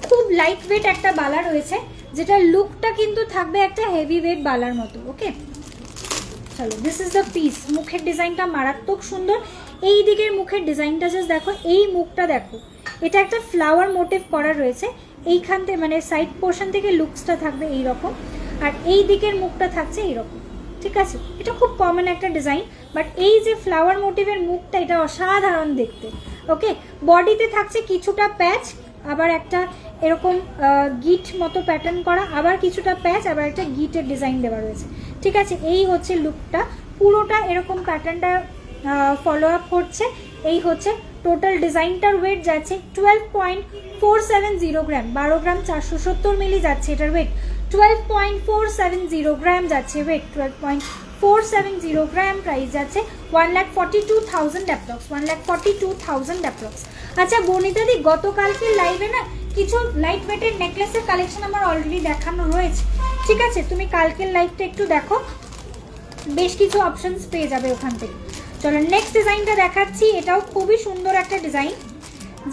খুব লাইট ওয়েট একটা বালা রয়েছে, যেটা লুকটা কিন্তু থাকবে একটা হেভি ওয়েট বালার মতো। ওকে, চলো, দিস ইজ দ্য পিস। মুখের ডিজাইনটা মারাত্মক সুন্দর। এই দিকের মুখের ডিজাইনটা জাস্ট দেখো, এই মুখটা দেখো, এটা একটা ফ্লাওয়ার মোটিভ করা রয়েছে এইখান থেকে, মানে সাইড পোর্শন থেকে লুকসটা থাকবে এইরকম, আর এই দিকের মুখটা থাকছে এইরকম, ঠিক আছে? এটা খুব কমন একটা ডিজাইন, বাট এই যে ফ্লাওয়ার মোটিভের মুখটা, এটা অসাধারণ দেখতে। ওকে, বডিতে থাকছে কিছুটা প্যাচ, আবার একটা এরকম গিট মতো প্যাটার্ন করা, আবার কিছুটা প্যাচ, আবার একটা গিটের ডিজাইন দেওয়া রয়েছে, ঠিক আছে? এই হচ্ছে লুকটা, পুরোটা এরকম প্যাটার্নটা ফলো আপ করছে। এই হচ্ছে টোটাল ডিজাইনটার ওয়েট যাচ্ছে 12.470 গ্রাম, 12 গ্রাম 470 মিলি যাচ্ছে এটার ওয়েট। 12.470 গ্রাম যাচ্ছে ওয়েট, 12.470 গ্রাম। প্রাইস যাচ্ছে 1,42,000 অ্যাপ্রক্স, 1,42,000 অ্যাপ্রক্স। আচ্ছা বনিতাদি, গতকালকে লাইভে না কিছু লাইট ওয়েটের নেকলেসের কালেকশন আমার অলরেডি দেখানো রয়েছে, ঠিক আছে? তুমি কালকের লাইভটা একটু দেখো, বেশ কিছু অপশনস পেয়ে যাবে ওখান থেকে। চলো নেক্সট ডিজাইনটা দেখাচ্ছি। এটাও খুবই সুন্দর একটা ডিজাইন,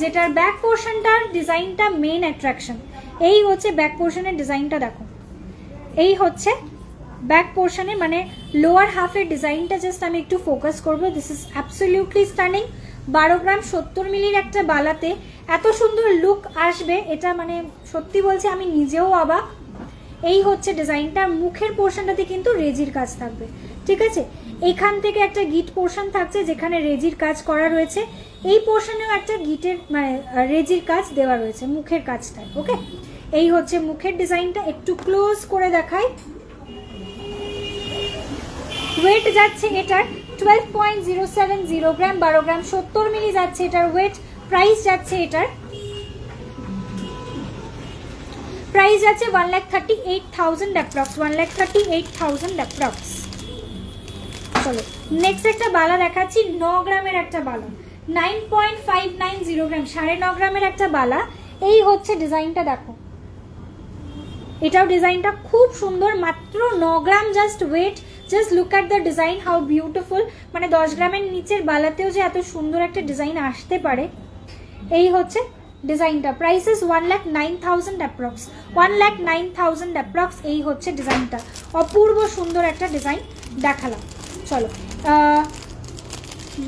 যেটার ব্যাক পোর্শনটার ডিজাইনটা মেন অ্যাট্রাকশন। এই হচ্ছে ব্যাক পোর্শনের ডিজাইনটা, দেখো এই হচ্ছে ব্যাক পোর্শনে, মানে লোয়ার হাফের ডিজাইনটা জাস্ট আমি একটু ফোকাস করবো। This is absolutely stunning. 12 গ্রাম 70 মিলির একটা বালাতে এত সুন্দর লুক আসবে, এটা মানে সত্যি বলছি আমি নিজেও অবাক। এই হচ্ছে ডিজাইনটা। মুখের পোর্শনটাতে কিন্তু রেজির কাজ থাকবে, ঠিক আছে? এইখান থেকে একটা গিট পোর্শন থাকছে যেখানে রেজির কাজ করা রয়েছে, এই পোর্শনেও একটা গিটের মানে রেজির কাজ দেওয়া রয়েছে মুখের কাজটায়। ওকে, এই হচ্ছে মুখের ডিজাইনটা, একটু ক্লোজ করে দেখাই। ওয়েট যাচ্ছে এটার 12.070 গ্রাম, 12 গ্রাম 70 মিলি যাচ্ছে এটার ওয়েট। প্রাইস যাচ্ছে এটার, প্রাইস যাচ্ছে 1,38,000 অ্যাপ্রক্স, 1,38,000 অ্যাপ্রক্স। চলো নেক্সট একটা বালা দেখাচ্ছি, 9 গ্রামের একটা বালা, 9.590 গ্রাম, 9.5 গ্রামের একটা বালা। এই হচ্ছে ডিজাইনটা, দেখো এটাও ডিজাইনটা খুব সুন্দর, মাত্র 9 gram just weight. Just look at the design, how beautiful. মানে 10 গ্রামের নিচের বালাতেও যে এত সুন্দর একটা ডিজাইন আসতে পারে। এই হচ্ছে ডিজাইনটা। Price is 1,09,000 approx, 1,09,000 approx. এই হচ্ছে ডিজাইনটা, অপূর্ব সুন্দর একটা ডিজাইন দেখালাম। চলো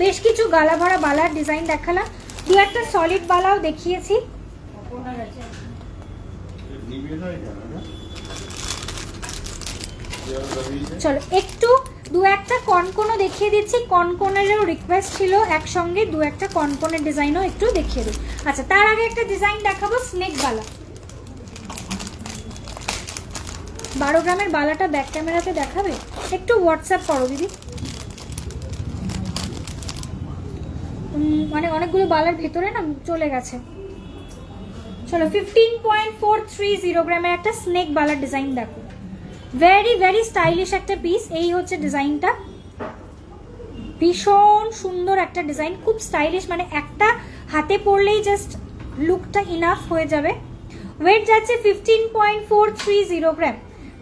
বেশ কিছু গালা ভরা বালার ডিজাইন দেখালাম, দু একটা সলিড বালাও দেখিয়েছি। চলো একটু দু একটা কনকনও দেখিয়ে দিচ্ছি, কনকনেরও রিকোয়েস্ট ছিল একসঙ্গে দু একটা কনকনের ডিজাইনও একটু দেখিয়ে দিই। আচ্ছা তার আগে একটা ডিজাইন দেখাবো স্নেক বালা। 12 গ্রামের বালাটা ব্যাক ক্যামেরাতে দেখাবে, একটু হোয়াটসঅ্যাপ করো দিদি। মানে অনেকগুলো বালার ভেতরে না চলে গেছে। চলো 15.430 গ্রামের একটা স্নেক বালার ডিজাইন দেখো, ভেরি ভেরি স্টাইলিশ একটা পিস। এই হচ্ছে ডিজাইনটা, ভীষণ সুন্দর একটা ডিজাইন, খুব স্টাইলিশ, মানে একটা হাতে পরলেই জাস্ট লুকটা ইনাফ হয়ে যাবে। ওয়েট যাচ্ছে 15.430 গ্রাম,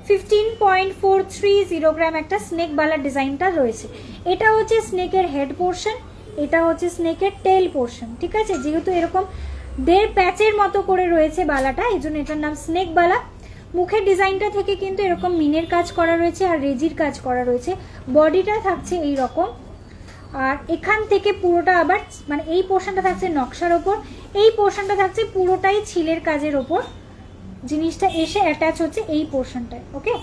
15.430 গ্রাম একটা স্নেক বালার ডিজাইনটা রয়েছে। এটা হচ্ছে স্নেকের হেড পোর্শন, এটা হচ্ছে স্নেকের টেল পোর্শন, ঠিক আছে? যেহেতু এরকম 1.5 প্যাচের মতো করে রয়েছে বালাটা, এই জন্য এটার নাম স্নেক বালা। মুখের ডিজাইনটা থেকে কিন্তু এরকম মিনের কাজ করা রয়েছে আর রেজির কাজ করা রয়েছে। বডিটা থাকছে এই রকম, আর এখান থেকে পুরোটা আবার মানে এই পোর্শনটা থাকছে নকশার ওপর, এই পোর্শনটা থাকছে পুরোটাই ছিলের কাজের ওপর। জিনিসটা এসে অ্যাটাচ হচ্ছে এই পোর্শনটায়। ওকে,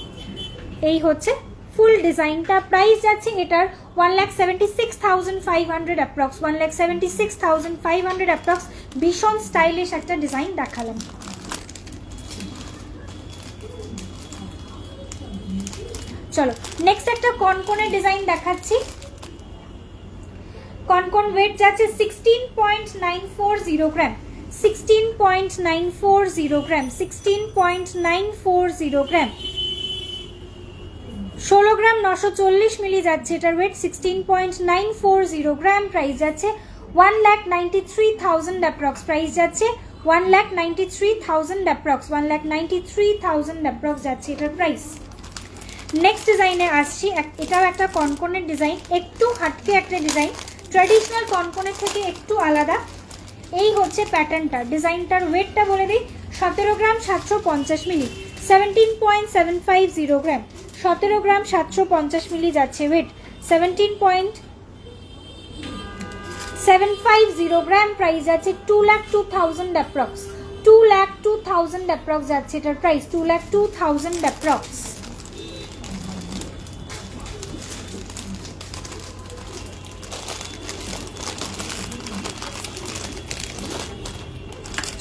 এই হচ্ছে ফুল ডিজাইনটা। প্রাইস যাচ্ছে এটার 1,76,500 অ্যাপ্রক্স, 1,76,500 অ্যাপ্রক্স। ভীষণ স্টাইলিশ একটা ডিজাইন দেখালাম। চলো নেক্সট একটা কনকনের ডিজাইন দেখাচ্ছি। কনকন ওয়েট যাচ্ছে 16.940 গ্রাম, 16.940 গ্রাম, 16.940 গ্রাম। 16 গ্রাম 940 মিলি যাচ্ছে এটার ওয়েট, 16.940 গ্রাম। প্রাইস যাচ্ছে 1,93,000 অ্যাপ্রক্স, প্রাইস যাচ্ছে 1,93,000 অ্যাপ্রক্স, 1,93,000 অ্যাপ্রক্স যাচ্ছে এটার প্রাইস। নেক্সট ডিজাইনে আসছি, এটাও একটা কনকনের ডিজাইন, একটু হাটকে একটা ডিজাইন, ট্র্যাডিশনাল কনকনের থেকে একটু আলাদা। এই হচ্ছে প্যাটার্নটা, ডিজাইনটার ওয়েটটা বলে দিই 17 গ্রাম 750 মিলি, 17.750 গ্রাম, 17 গ্রাম 750 মিলি যাচ্ছে, ওয়েট 17.750 গ্রাম, প্রাইস যাচ্ছে 2,02,000 অ্যাপ্রক্স, 2,02,000 অ্যাপ্রক্স যাচ্ছে এটার প্রাইস, 2,02,000 অ্যাপ্রক্স।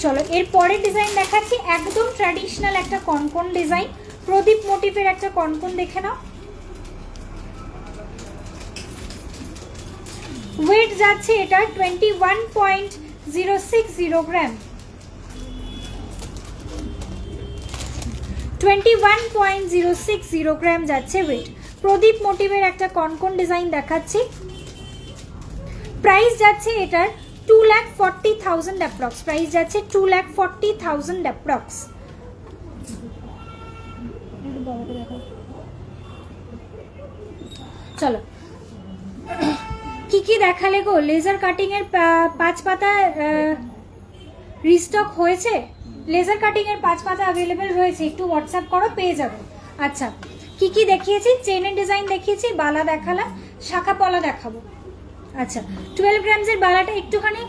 চলো এর পরের ডিজাইন দেখাচ্ছি, একদম ট্র্যাডিশনাল একটা কনকন ডিজাইন, প্রদীপ মোটিভের একটা কনকন দেখে নাও। ওয়েট যাচ্ছে এটা 21.060 গ্রাম, 21.060 গ্রাম যাচ্ছে ওয়েট। প্রদীপ মোটিভের একটা কনকন ডিজাইন দেখাচ্ছি, প্রাইস যাচ্ছে এটার 2,40,000 অ্যাপ্রক্স, প্রাইস যাচ্ছে 2,40,000 অ্যাপ্রক্স। চলো কি কি দেখালে গো, লেজার কাটিং এর 5 পাতা রিস্টক হয়েছে, লেজার কাটিং এর 5 পাতা অ্যাভেলেবেল রয়েছে, একটু হোয়াটসঅ্যাপ করো পেয়ে যাবে। আচ্ছা কি কি দেখিয়েছি, চেনের ডিজাইন দেখিয়েছি, বালা দেখালাম, শাখা পলা দেখাবো। আচ্ছা 12 গ্রামসের বালাটা একটুখানি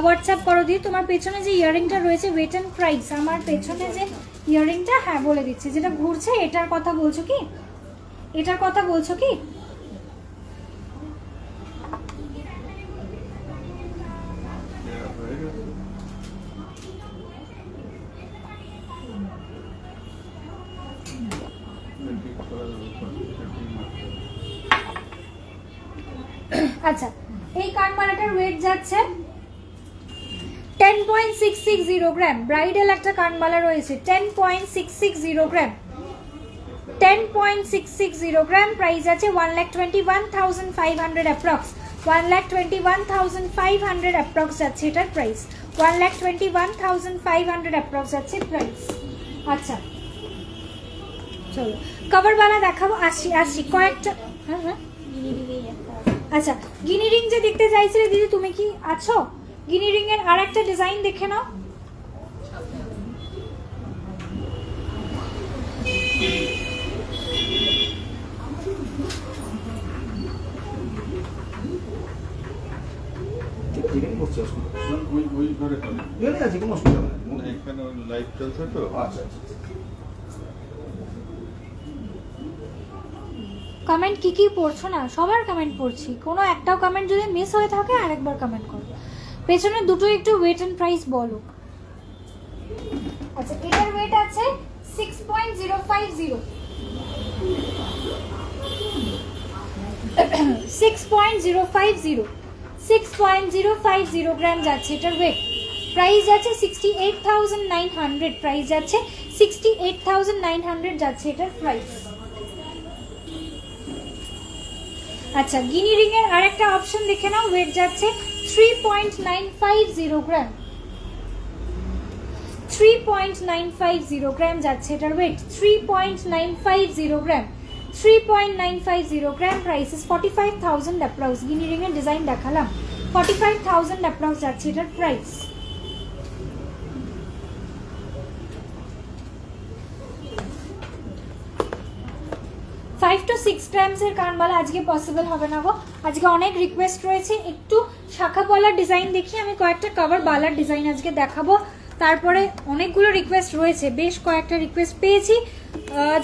হোয়াটসঅ্যাপ করো দিয়ে। তোমার পেছনে যে ইয়ারিংটা রয়েছে ওয়েট অ্যান্ড প্রাইস, আমার পেছনে যে ইয়ারিংটা, হ্যাঁ বলে দিচ্ছি, যেটা ঘুরছে এটার কথা বলছো কি, এটার কথা বলছো কি? আচ্ছা এই কানমালাটার ওয়েট যাচ্ছে 10.660 গ্রাম, ব্রাইডাল একটা কানমালা রয়েছে 10.660 গ্রাম, 10.660 গ্রাম, প্রাইস আছে 1,21,500 অ্যাপ্রক্স, 1,21,500 অ্যাপ্রক্স যাচ্ছে এটার প্রাইস, 1,21,500 অ্যাপ্রক্স যাচ্ছে প্রাইস। আচ্ছা চলো কভারওয়ালা দেখাবো, আসি কয়েকটা। হ্যাঁ হ্যাঁ আচ্ছা গিনি রিং যে দেখতে চাইছিলে দিদি, তুমি কি আছো? গিনি রিং এর আর একটা ডিজাইন দেখে নাও। কমেন্ট কি কি পড়ছো না? সবার কমেন্ট পড়ছি, কোনো একটাও কমেন্ট যদি মিস হয়ে থাকে আরেকবার কমেন্ট করো। পেছনে দুটো একটু ওয়েট এন্ড প্রাইস বলো। আচ্ছা এটার ওয়েট আছে 6.050, 6.050 গ্রাম যাচ্ছে এটার ওয়েট, প্রাইস যাচ্ছে 68,900, প্রাইস যাচ্ছে 68,900 যাচ্ছে এটার প্রাইস। আচ্ছা গিনি রিং এর আরেকটা অপশন দেখে নাও, ওয়েট যাচ্ছে 3.950 গ্রাম, 3.950 গ্রাম যাচ্ছে এটার weight, 3.950 gram, 3.950 gram, price is 45,000 approx. Guinea ring এর ডিজাইন দেখালাম, 45,000 অ্যাপ্রক্স যাচ্ছে এটার প্রাইস। 5 to 6 গ্রামস এর কানবালা আজকে পসিবল হবে না গো, আজকে অনেক রিকোয়েস্ট রয়েছে, একটু শাখা পলার ডিজাইন দেখি, আমি কয়েকটা কভার বালার ডিজাইন আজকে দেখাবো, তারপরে অনেকগুলো রিকোয়েস্ট রয়েছে, বেশ কয়েকটা রিকোয়েস্ট পেয়েছি,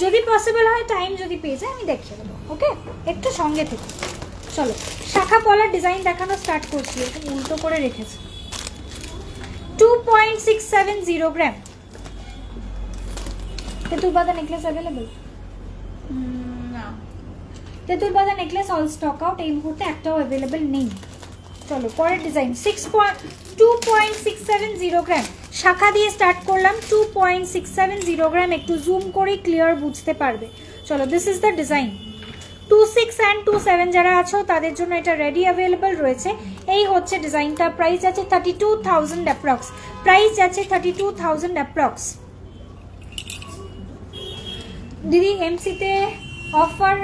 যদি পসিবল হয় টাইম যদি পেয়ে যায় আমি দেখিয়ে দেবো, ওকে একটু সঙ্গে থেকে। চলো শাখা পলার ডিজাইন দেখানো স্টার্ট করছি, উল্টো করে রেখেছি। 2.670 গ্রাম, তেঁতুল পাতা নেকলেস অ্যাভেলেবল? তেঁতুল পাতা নেকলেস অল স্টক আউট, এই মুহূর্তে একটাও অ্যাভেলেবেল নেই। চলো পরের ডিজাইন 2.670 গ্রাম, শাখা দিয়ে স্টার্ট করলাম, 2.670 গ্রাম, একটু জুম করে ক্লিয়ার বুঝতে পারবে। চলো this is the design. 26 and 27 যারা আছো তাদের জন্য এটা রেডি অ্যাভেলেবেল রয়েছে। এই হচ্ছে ডিজাইনটা, প্রাইস আছে 32,000 অ্যাপ্রক্স, প্রাইস যাচ্ছে 32,000 অ্যাপ্রক্স। দিদি এমসিতে অফার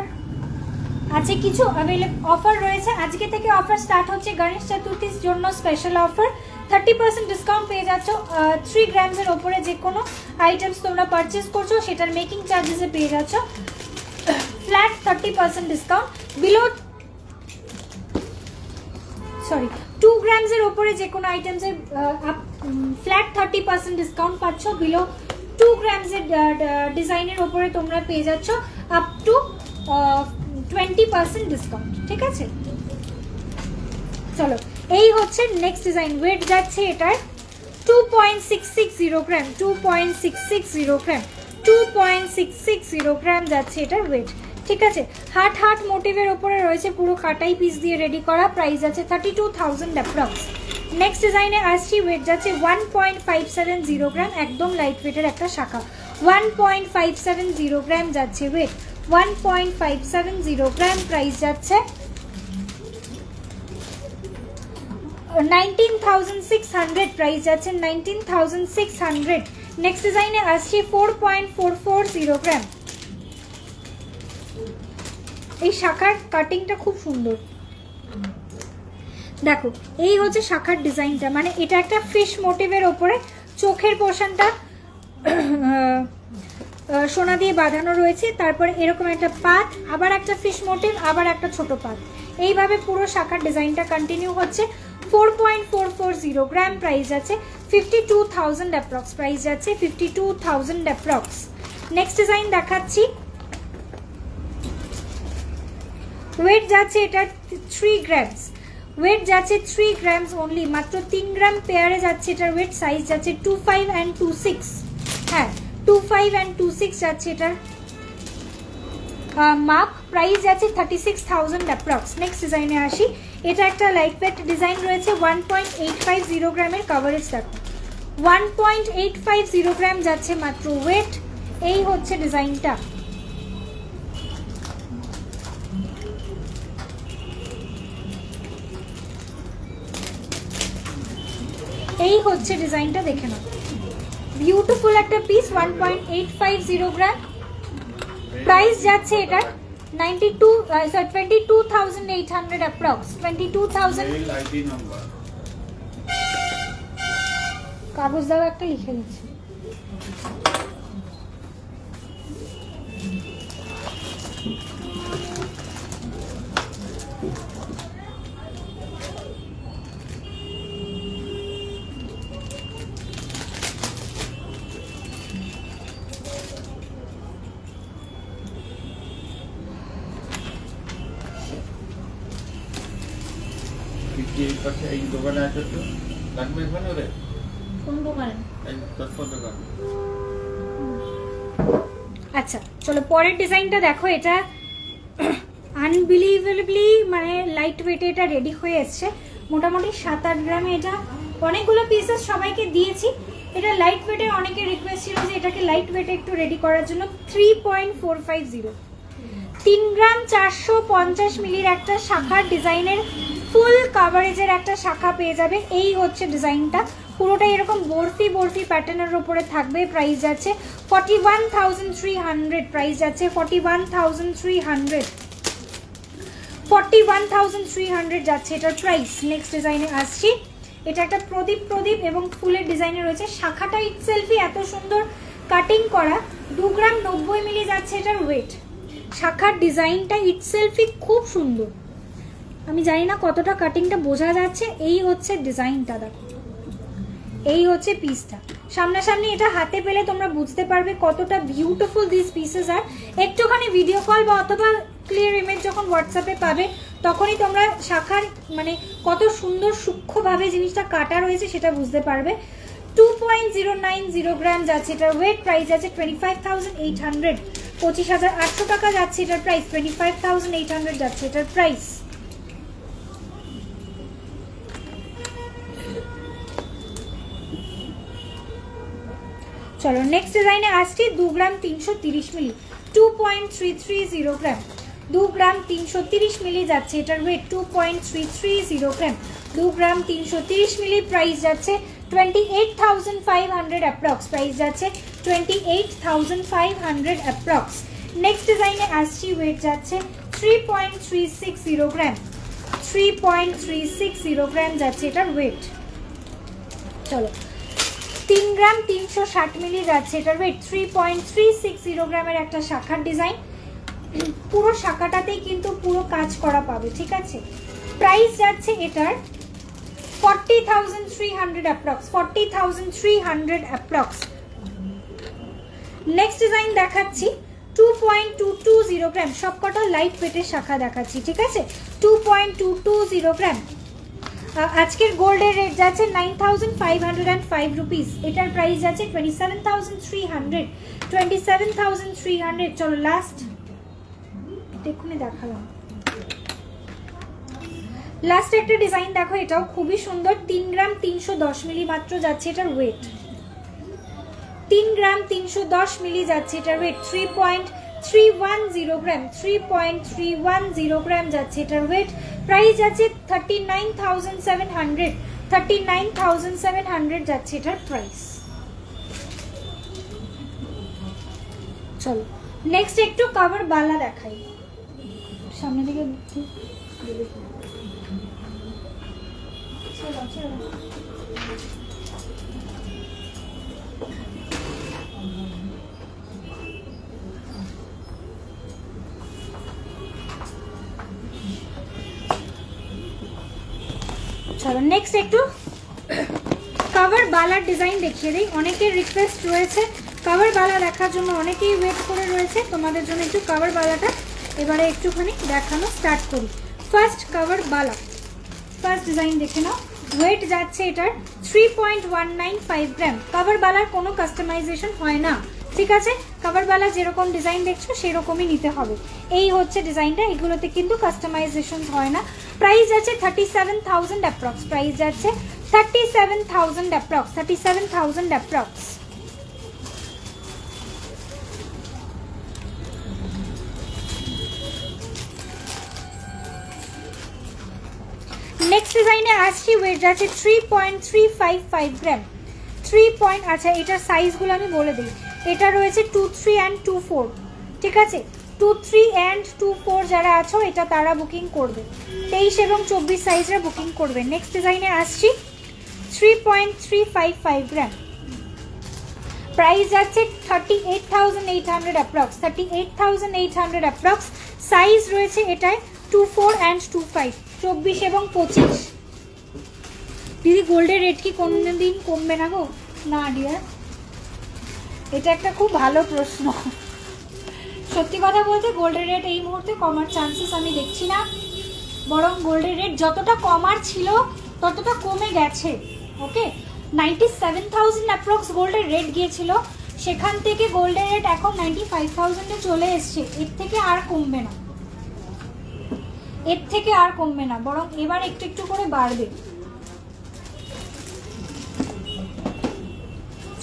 আছে কিছু অফার রয়েছে, আজকে থেকে অফার স্টার্ট হচ্ছে, গণেশ চতুর্থীর জন্য স্পেশাল অফার, 30% ডিসকাউন্ট পেয়ে যাচ্ছ। 3 গ্রামসের ওপরে যে কোনো আইটেমস তোমরা পারচেস করছো সেটার মেকিং চার্জেসে পেয়ে যাচ্ছ ফ্ল্যাট 30% ডিসকাউন্ট বিলো সরি 2 গ্রামসের ওপরে যে কোনো আইটেমসের ফ্ল্যাট 30% ডিসকাউন্ট পাচ্ছ। বিলো 2 গ্রামসের ডিজাইনের ওপরে তোমরা পেয়ে যাচ্ছ আপ টু 20% ডিসকাউন্ট, ঠিক আছে। চলো এই হচ্ছে নেক্সট ডিজাইন। ওয়েট যাচ্ছে এটার 2.660 গ্রাম, 2.660 গ্রাম, 2.660 গ্রাম যাচ্ছে এটার ওয়েট, ঠিক আছে। হার্ট হার্ট মোটিভের ওপরে রয়েছে, পুরো কাটাই পিস দিয়ে রেডি করা। প্রাইস আছে 32,000 অ্যাপ্রক্স। নেক্সট ডিজাইনে আসছি। ওয়েট যাচ্ছে 1.570 গ্রাম, একদম লাইট ওয়েটের একটা শাখা। 1.570 গ্রাম যাচ্ছে ওয়েট, 1.570 গ্রাম। প্রাইস যাচ্ছে 19,600, প্রাইস যাচ্ছে 19,600। নেক্সট ডিজাইনে আসছি 4.440 গ্রাম। এই শাখার কাটিংটা খুব সুন্দর, দেখো এই হচ্ছে শাখার ডিজাইনটা, মানে এটা একটা ফিশ মোটিভের ওপরে চোখের পোর্শনটা সোনা দিয়ে বাঁধানো রয়েছে, তারপরে এরকম একটা পাত, আবার একটা ফিশ মোটিভ, আবার একটা ছোট পাত, এইভাবে পুরো শাখার ডিজাইনটা কন্টিনিউ হচ্ছে। 4.440 গ্রাম। প্রাইস আছে 52,000 অ্যাপ্রক্স, প্রাইস যাচ্ছে 52,000 অ্যাপ্রক্স। নেক্সট ডিজাইন দেখাচ্ছি। ওয়েট যাচ্ছে এটা 3 গ্রামস, ওয়েট যাচ্ছে 3 গ্রামস অনলি, মাত্র 3 গ্রাম পেয়ারে যাচ্ছে এটার ওয়েট। সাইজ যাচ্ছে 25 and 26, হ্যাঁ 25 and 26 যাচ্ছে এটার মাপ। প্রাইস যাচ্ছে 36,000 অ্যাপ্রক্স। নেক্সট ডিজাইনে আসি। এটা একটা লাইট ওয়েট ডিজাইন রয়েছে, 1.850 গ্রামের কাভারেজ দেখো, 1.850 গ্রাম যাচ্ছে মাত্র ওয়েট। এই হচ্ছে ডিজাইনটা। এই হচ্ছে ডিজাইনটা, দেখে নাও, বিউটিফুল একটা পিস। 1.850 গ্রাম। প্রাইস যাচ্ছে এটা 22,800 অ্যাপ্রক্স, 22,000। কাগজ দাও একটা, লিখে দিচ্ছি। এই দোকানে আছে তো লাগবে এখানে রে, কোন দোকানে? এই দর্শন দোকান। আচ্ছা চলো পরের ডিজাইনটা দেখো। এটা আনবিলিভেবলি মানে লাইট ওয়েটে এটা রেডি হয়ে এসছে, মোটামুটি 7-8 গ্রামে। এটা অনেকগুলো পিসেস সবাইকে দিয়েছি। এটা লাইট ওয়েটে, অনেকের রিকোয়েস্ট ছিল যে এটাকে লাইট ওয়েটে একটু রেডি করার জন্য। 3.450, 3 গ্রাম 450 মিলির একটা শাখার ডিজাইনের ফুল কাভারেজের একটা শাখা পেয়ে যাবে। এই হচ্ছে ডিজাইনটা, পুরোটাই এরকম বরফি বরফি প্যাটার্নের উপরে থাকবে। প্রাইস যাচ্ছে 41,300, প্রাইস যাচ্ছে 41,300, 41,300 যাচ্ছে এটার প্রাইস। নেক্সট ডিজাইনে আসছি। এটা একটা প্রদীপ প্রদীপ এবং ফুলের ডিজাইনে রয়েছে। শাখাটা ইটসেলফই এত সুন্দর কাটিং করা। 2 গ্রাম 90 মিলি যাচ্ছে এটার ওয়েট। শাখার ডিজাইনটা ইটসেলফই খুব সুন্দর, আমি জানি না কতটা কাটিংটা বোঝা যাচ্ছে। এই হচ্ছে ডিজাইনটা, দেখো এই হচ্ছে পিসটা। সামনাসামনি এটা হাতে পেলে তোমরা বুঝতে পারবে কতটা বিউটিফুল দিস পিসেস আর। একটুখানি ভিডিও কল বা অথবা ক্লিয়ার ইমেজ যখন হোয়াটসঅ্যাপে পাবে তখনই তোমরা শাখার মানে কত সুন্দর সূক্ষ্মভাবে জিনিসটা কাটা রয়েছে সেটা বুঝতে পারবে। 2.090 গ্রাম যাচ্ছে এটার ওয়েট। প্রাইস যাচ্ছে 25,800, 25,800 টাকা যাচ্ছে এটার প্রাইস। 25,800 যাচ্ছে এটার প্রাইস। চলো নেক্সট ডিজাইনে আসছি। 2 গ্রাম 330 মিলি, 2.330 গ্রাম, 2 গ্রাম 330 মিলি যাচ্ছে এটার ওয়েট। 2.330 গ্রাম, 2 গ্রাম 330 মিলি। প্রাইস যাচ্ছে 28,500 অ্যাপ্রক্স, প্রাইস যাচ্ছে 28,500 অ্যাপ্রক্স। নেক্সট ডিজাইনে আসছি। ওয়েট যাচ্ছে 3.360 গ্রাম, 3.360 গ্রাম যাচ্ছে এটার ওয়েট। চলো 3 গ্রাম 360 মিলি যাচ্ছে এটার ওয়েট। 3.360 গ্রামের একটা শাখার ডিজাইন। পুরো শাখাটাতেই কিন্তু পুরো কাজ করা পাবে, ঠিক আছে। প্রাইস যাচ্ছে এটার 40,300 অ্যাপ্রক্স, 40,300 অ্যাপ্রক্স। নেক্সট ডিজাইন দেখাচ্ছি 2.220 গ্রাম, সবকটা লাইট ওয়েটের শাখা দেখাচ্ছি, ঠিক আছে। 2.220 গ্রাম। আজকের গোল্ডের রেট যাচ্ছে 9,505 রুপিস, এটার প্রাইস যাচ্ছে 27,300, 27,300। চলো লাস্ট দেখুন দেখালাম, লাস্ট একটা ডিজাইন দেখো, এটাও খুবই সুন্দর। 3 গ্রাম 310 মিলি মাত্র যাচ্ছে এটার ওয়েট, 3 গ্রাম 310 মিলি যাচ্ছে এটার ওয়েট। 3.310 গ্রাম, 3.310 গ্রাম যাচ্ছে এটার ওয়েট। প্রাইস যাচ্ছে 39,700, 39,700 যাচ্ছে এটার প্রাইস। চলো নেক্সট একটু কভার বালা দেখাই, সামনে দিকে চলো নেক্সট একটু কভার বালার ডিজাইন দেখিয়ে দিই। অনেকের রিকোয়েস্ট রয়েছে কভার বালা দেখার জন্য, অনেকেই ওয়েট করে রয়েছে, তোমাদের জন্য একটু কভার বালাটা এবারে একটুখানি দেখানো স্টার্ট করি। ফার্স্ট কভার বালা, ফার্স্ট ডিজাইন দেখে নাও। ওয়েট যাচ্ছে এটার 3.195 গ্রাম। কভার বালার কোনো কাস্টমাইজেশন হয় না, ঠিক আছে। কভার বালা যেরকম ডিজাইন দেখছো সেরকমই নিতে হবে। এই হচ্ছে ডিজাইনটা, এগুলোতে কিন্তু কাস্টমাইজেশন হয় না। প্রাইস যাচ্ছে 37,000 অ্যাপ্রক্স, প্রাইস যাচ্ছে 37,000 অ্যাপ্রক্স, 37,000 অ্যাপ্রক্স। নেক্সট ডিজাইনে আসছি, ওয়েট যাচ্ছে 3.355 গ্রাম, 3. আচ্ছা এটার সাইজগুলো আমি বলে দিই। এটা রয়েছে 23 and 24, ঠিক আছে। 23 and 24 যারা আছো এটা তারা বুকিং করবে, 23 এবং 24 সাইজরা বুকিং করবে। নেক্সট ডিজাইনে আসছি 3.355 গ্রাম, প্রাইস যাচ্ছে 38,800 অ্যাপ্রক্স, 38,800 অ্যাপ্রক্স। সাইজ রয়েছে এটায় 24 and 25, 24 এবং 25। দিদি গোল্ডের রেট কি কোনো দিন কমবে না গো? না ডিয়ার, এটা একটা খুব ভালো প্রশ্ন। সত্যি কথা বলতে গোল্ডের রেট এই মুহূর্তে কমার চান্সেস আমি দেখছি না, বরং গোল্ডের রেট যতটা কমার ছিল ততটা কমে গেছে। ওকে, 97,000 অ্যাপ্রক্স গোল্ডের রেট গিয়েছিল, সেখান থেকে গোল্ডের রেট এখন 95,000-এ চলে এসছে। এর থেকে আর কমবে না, এর থেকে আর কমবে না, বরং এবার একটু একটু করে বাড়বে।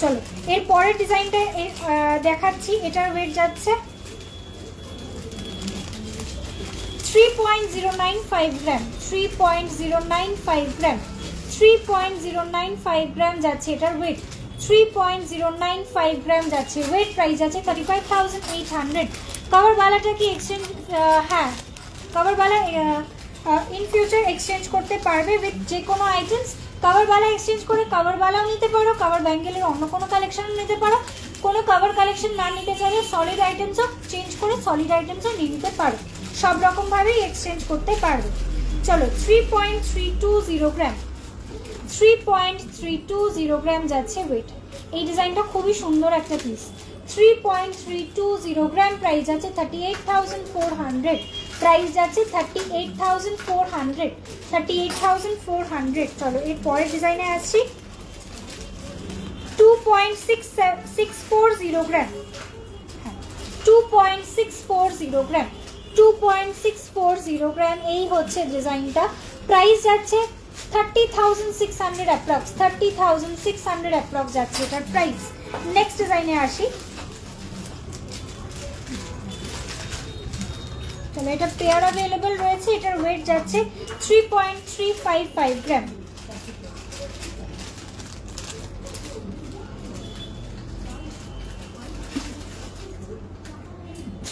চলো এর পরের ডিজাইনটা দেখাচ্ছি। এটার ওয়েট যাচ্ছে 3.095 গ্রাম, 3.095 গ্রাম, 3.095 গ্রাম যাচ্ছে এটার ওয়েট, 3.095 গ্রাম যাচ্ছে ওয়েট। প্রাইস আছে 35,800। কভার বালাটা কি এক্সচেঞ্জ? হ্যাঁ, cover Bala in future exchange করতে পারবে উইথ যে কোনো আইটেমস। কভার বালা এক্সচেঞ্জ করে কভার বালাও নিতে পারো, কভার ব্যাঙ্গেলের অন্য কোনো কালেকশনও নিতে পারো। কোনো কভার কালেকশন না নিতে চাইলে সলিড আইটেমসও চেঞ্জ করে সলিড আইটেমসও নিয়ে নিতে পারো, সব রকমভাবেই এক্সচেঞ্জ করতে পারবে। চলো 3.320 গ্রাম, 3.320 গ্রাম যাচ্ছে ওয়েট। এই ডিজাইনটা খুবই সুন্দর একটা পিস। 3.320 গ্রাম, প্রাইস আছে 38,400, প্রাইস যাচ্ছে 38,400, 38,400। চলো এর পরের ডিজাইনে আসছি 2.640 গ্রাম, 2.640 গ্রাম, 2.640 গ্রাম। এই হচ্ছে ডিজাইনটা, প্রাইস যাচ্ছে 30,600 অ্যাপ্রক্স, 30,600 অ্যাপ্রক্স যাচ্ছে এটার প্রাইস। নেক্সট ডিজাইনে আসি। চলো এটা পেয়ার অ্যাভেলেবল রয়েছে, এটার ওয়েট যাচ্ছে 3.355 গ্রাম,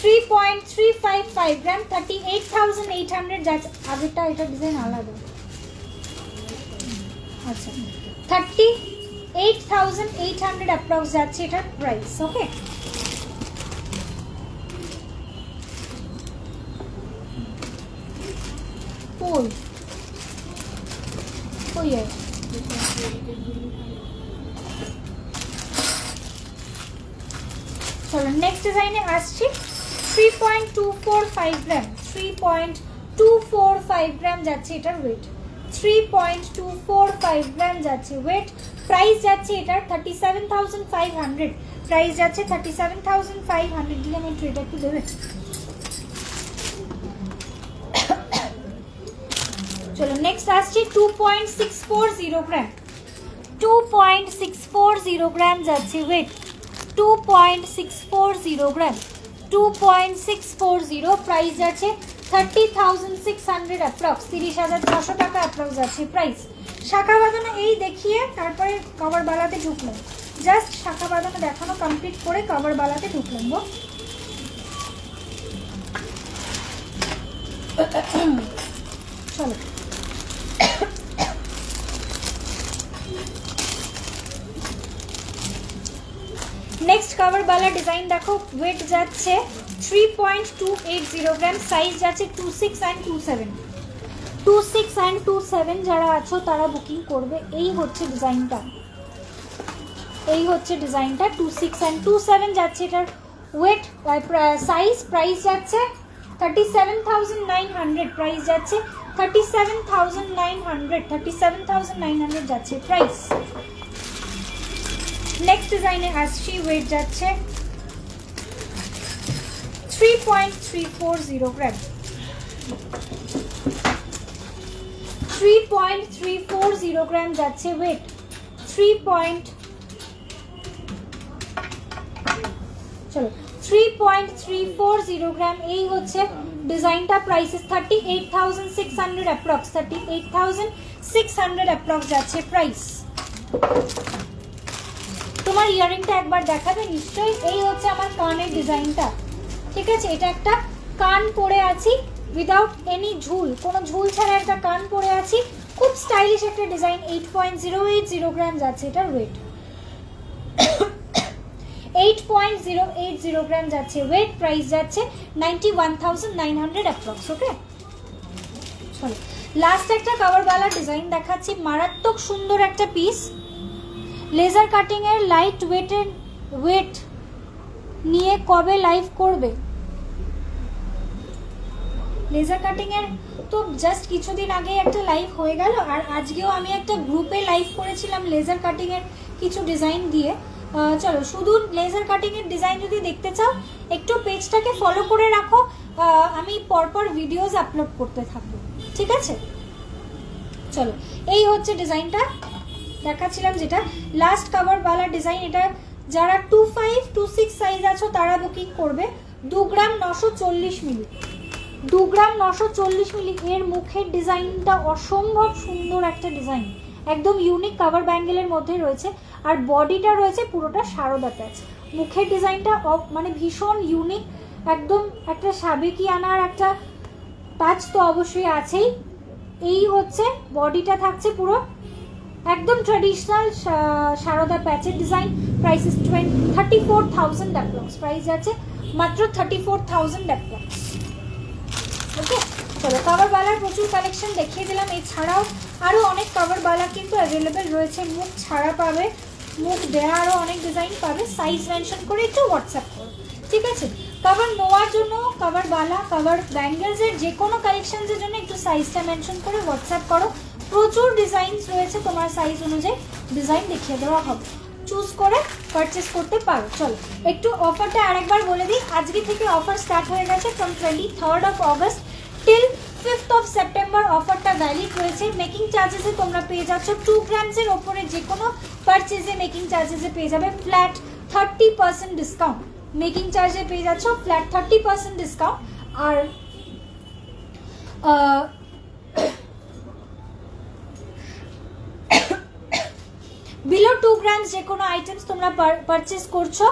3.355 গ্রাম, 38,800 যাচ্ছে। আগেরটা এটা ডিজাইন আলাদা। আচ্ছা 38,800 অ্যাপ্রক্স যাচ্ছে এটার প্রাইস। ওকে ওই ওই চলো নেক্সট ডিজাইনে আসছি 3.245 গ্রাম 3.245 গ্রাম যাচ্ছে এটার ওয়েট 3.245 গ্রাম যাচ্ছে ওয়েট প্রাইস যাচ্ছে এটার 37,500 প্রাইস যাচ্ছে 37,500 দিলে আমি ট্রেটা একটু দেবে চলো নেক্সট আসছি 2.640 গ্রাম 2.640 গ্রাম যাচ্ছে ওয়েট 2.640 গ্রাম 2.640 প্রাইস যাচ্ছে 30,600 অ্যাপ্রক্স 30,600 টাকা অ্যাপ্রক্স যাচ্ছে প্রাইস শাখা বাঁধানো এই দেখিয়ে তারপরে কভার বালাতে ঢুকলাম জাস্ট শাখা বাঁধানো দেখানো কমপ্লিট করে কভার বালাতে ঢুকলাম গো চলো নেক্সট কভার বালা ডিজাইন দেখো ওয়েট যাচ্ছে 3.280 গ্রাম সাইজ যাচ্ছে 26 and 27 26 and 27 যারা আছো তারা বুকিং করবে এই হচ্ছে ডিজাইনটা 26 and 27 যাচ্ছে এটার ওয়েট সাইজ প্রাইস যাচ্ছে 37,900 প্রাইস যাচ্ছে 37,900 যাচ্ছে প্রাইস নেক্সট ডিজাইনে আসছি ওয়েট যাচ্ছে 3.340 গ্রাম 3.340 গ্রাম যাচ্ছে ওয়েট 3.340 গ্রাম এই হচ্ছে ডিজাইনটা প্রাইসেস 38,600 অ্যাপ্রক্স 38,600 অ্যাপ্রক্স যাচ্ছে প্রাইস তোমার ইয়ারিংটা একবার দেখাবে নিশ্চয়ই এই হচ্ছে আমার কানের ডিজাইনটা ঠিক আছে এটা একটা কান পরে আছি উইদাউট এনি ঝুল কোনো ঝুল ছাড়া একটা কান পরে আছি খুব স্টাইলিশ একটা ডিজাইন 8.080 গ্রাম যাচ্ছে এটার ওয়েট 8.080 গ্রাম যাচ্ছে ওয়েট প্রাইস যাচ্ছে 91,900 অ্যাপ্রক্স ওকে চলো লাস্ট একটা কভারওয়ালা ডিজাইন দেখাচ্ছি মারাত্মক সুন্দর একটা পিস লেজার কাটিং এর লাইট ওয়েট নিয়ে কবে লাইভ করবে লেজার কাটিং এর তো জাস্ট কিছুদিন আগে একটা লাইভ হয়ে গেল আর আজকেও আমি একটা গ্রুপে লাইভ করেছিলাম লেজার কাটিং এর কিছু ডিজাইন দিয়ে চলো শুধু লেজার কাটিং এর ডিজাইন যদি দেখতে চাও একটু পেজটাকে ফলো করে রাখো আমি পরপর ভিডিওস আপলোড করতে থাকবো ঠিক আছে চলো এই হচ্ছে ডিজাইনটা দেখাচ্ছিলাম যেটা লাস্ট কভার वाला ডিজাইন এটা যারা 25 26 সাইজ আছো তারা বুকিং করবে 2 গ্রাম 940 মিলি 2 গ্রাম 940 মিলি এর মুখের ডিজাইনটা অসম্ভব সুন্দর একটা ডিজাইন একদম ইউনিক কভার ব্যাঙ্গেলের মধ্যে রয়েছে আর বডিটা রয়েছে পুরোটা সারদা প্যাচ মুখের ডিজাইনটা মানে ভীষণ ইউনিক একদম একটা সাবেকিয়ানার একটা টাচ তো অবশ্যই আছেই এই হচ্ছে বডিটা থাকছে পুরো একদম ট্র্যাডিশনাল সারদা প্যাচের design price is 34,000 approx price আছে মাত্র 34,000 অ্যাপ্রক্স ওকে চলো কভার বালার প্রচুর কালেকশন দেখিয়ে দিলাম এছাড়াও আরও অনেক কভার বালা কিন্তু অ্যাভেলেবেল রয়েছে মুখ ছাড়া পাবে মুখ দেওয়া আরও অনেক ডিজাইন পাবে সাইজ মেনশন করে একটু হোয়াটসঅ্যাপ করো ঠিক আছে কভার নেওয়ার জন্য কভার বালা কভার ব্যাঙ্গেলসের যে কোনো কালেকশনসের জন্য একটু সাইজটা মেনশন করে হোয়াটসঅ্যাপ করো প্রচুর ডিজাইনস রয়েছে তোমার সাইজ অনুযায়ী ডিজাইন দেখিয়ে দেওয়া হবে চুজ করে পারচেস করতে পারো চলো একটু অফারটা আরেকবার বলে দিই আজকে থেকে অফার স্টার্ট হয়ে গেছে from 23rd of August till 5th of September অফারটা ভ্যালিড রয়েছে মেকিং চার্জেসে তোমরা পেয়ে যাচ্ছ 2 গ্রামসের ওপরে যে কোনো পারচেজে মেকিং চার্জেসে পেয়ে যাবে ফ্ল্যাট 30% ডিসকাউন্ট মেকিং চার্জে পেয়ে যাচ্ছ ফ্ল্যাট 30% ডিসকাউন্ট আর বিলো 2 গ্রামস যে কোনো আইটেমস তোমরা পারচেস করছো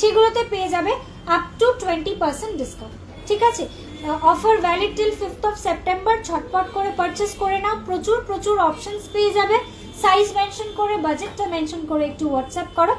সেগুলোতে পেয়ে যাবে আপ টু 20% ডিসকাউন্ট ঠিক আছে offer valid till 5th of September ঝটপট করে পারচেস করে নাও প্রচুর প্রচুর অপশনস পেয়ে যাবে সাইজ মেনশন করে বাজেটটা মেনশন করে একটু হোয়াটসঅ্যাপ করো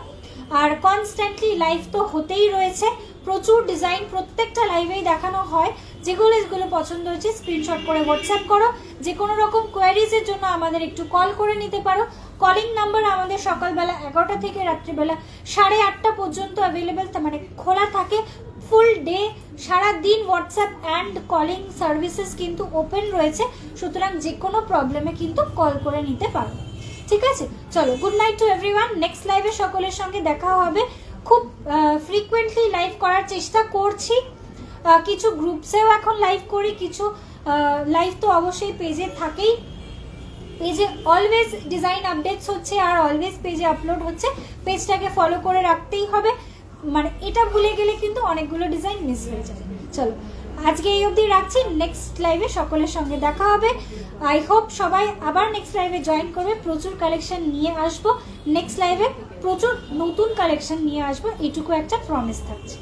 আর কনস্ট্যান্টলি লাইভ তো হতেই রয়েছে প্রচুর ডিজাইন প্রত্যেকটা লাইভেই দেখানো হয় যেগুলো পছন্দ হচ্ছে স্ক্রিনশট করে হোয়াটসঅ্যাপ করো। যে কোনো রকম কোয়ারিজের জন্য আমাদের একটু কল করে নিতে পারো। কলিং নাম্বার আমাদের সকালবেলা 11টা থেকে রাত্রিবেলা 8:30 পর্যন্ত অ্যাভেলেবেল, মানে খোলা থাকে ফুল ডে, সারা দিন হোয়াটসঅ্যাপ অ্যান্ড কলিং সার্ভিসেস কিন্তু ওপেন রয়েছে। সুতরাং যে কোনো প্রবলেমে কিন্তু কল করে নিতে পারো। ঠিক আছে, চলো good night to everyone. Next লাইভে সকলের সঙ্গে দেখা হবে। খুব ফ্রিকুয়েন্টলি লাইভ করার চেষ্টা করছি, কিছু গ্রুপসেও এখন লাইভ করি, কিছু লাইভ তো অবশ্যই পেজে থাকেই। পেজে অলওয়েজ ডিজাইন আপডেটস হচ্ছে আর অলওয়েজ পেজে আপলোড হচ্ছে, পেজটাকে ফলো করে রাখতেই হবে, মানে এটা ভুলে গেলে কিন্তু অনেকগুলো ডিজাইন মিস হয়ে যাবে। চলো আজকে এই অবধি রাখছি, নেক্সট লাইভে সকলের সঙ্গে দেখা হবে। আই হোপ সবাই আবার নেক্সট লাইভে জয়েন করবে, প্রচুর কালেকশন নিয়ে আসবো নেক্সট লাইভে, প্রচুর নতুন কালেকশন নিয়ে আসবো, এইটুকু একটা প্রমিস থাকছে।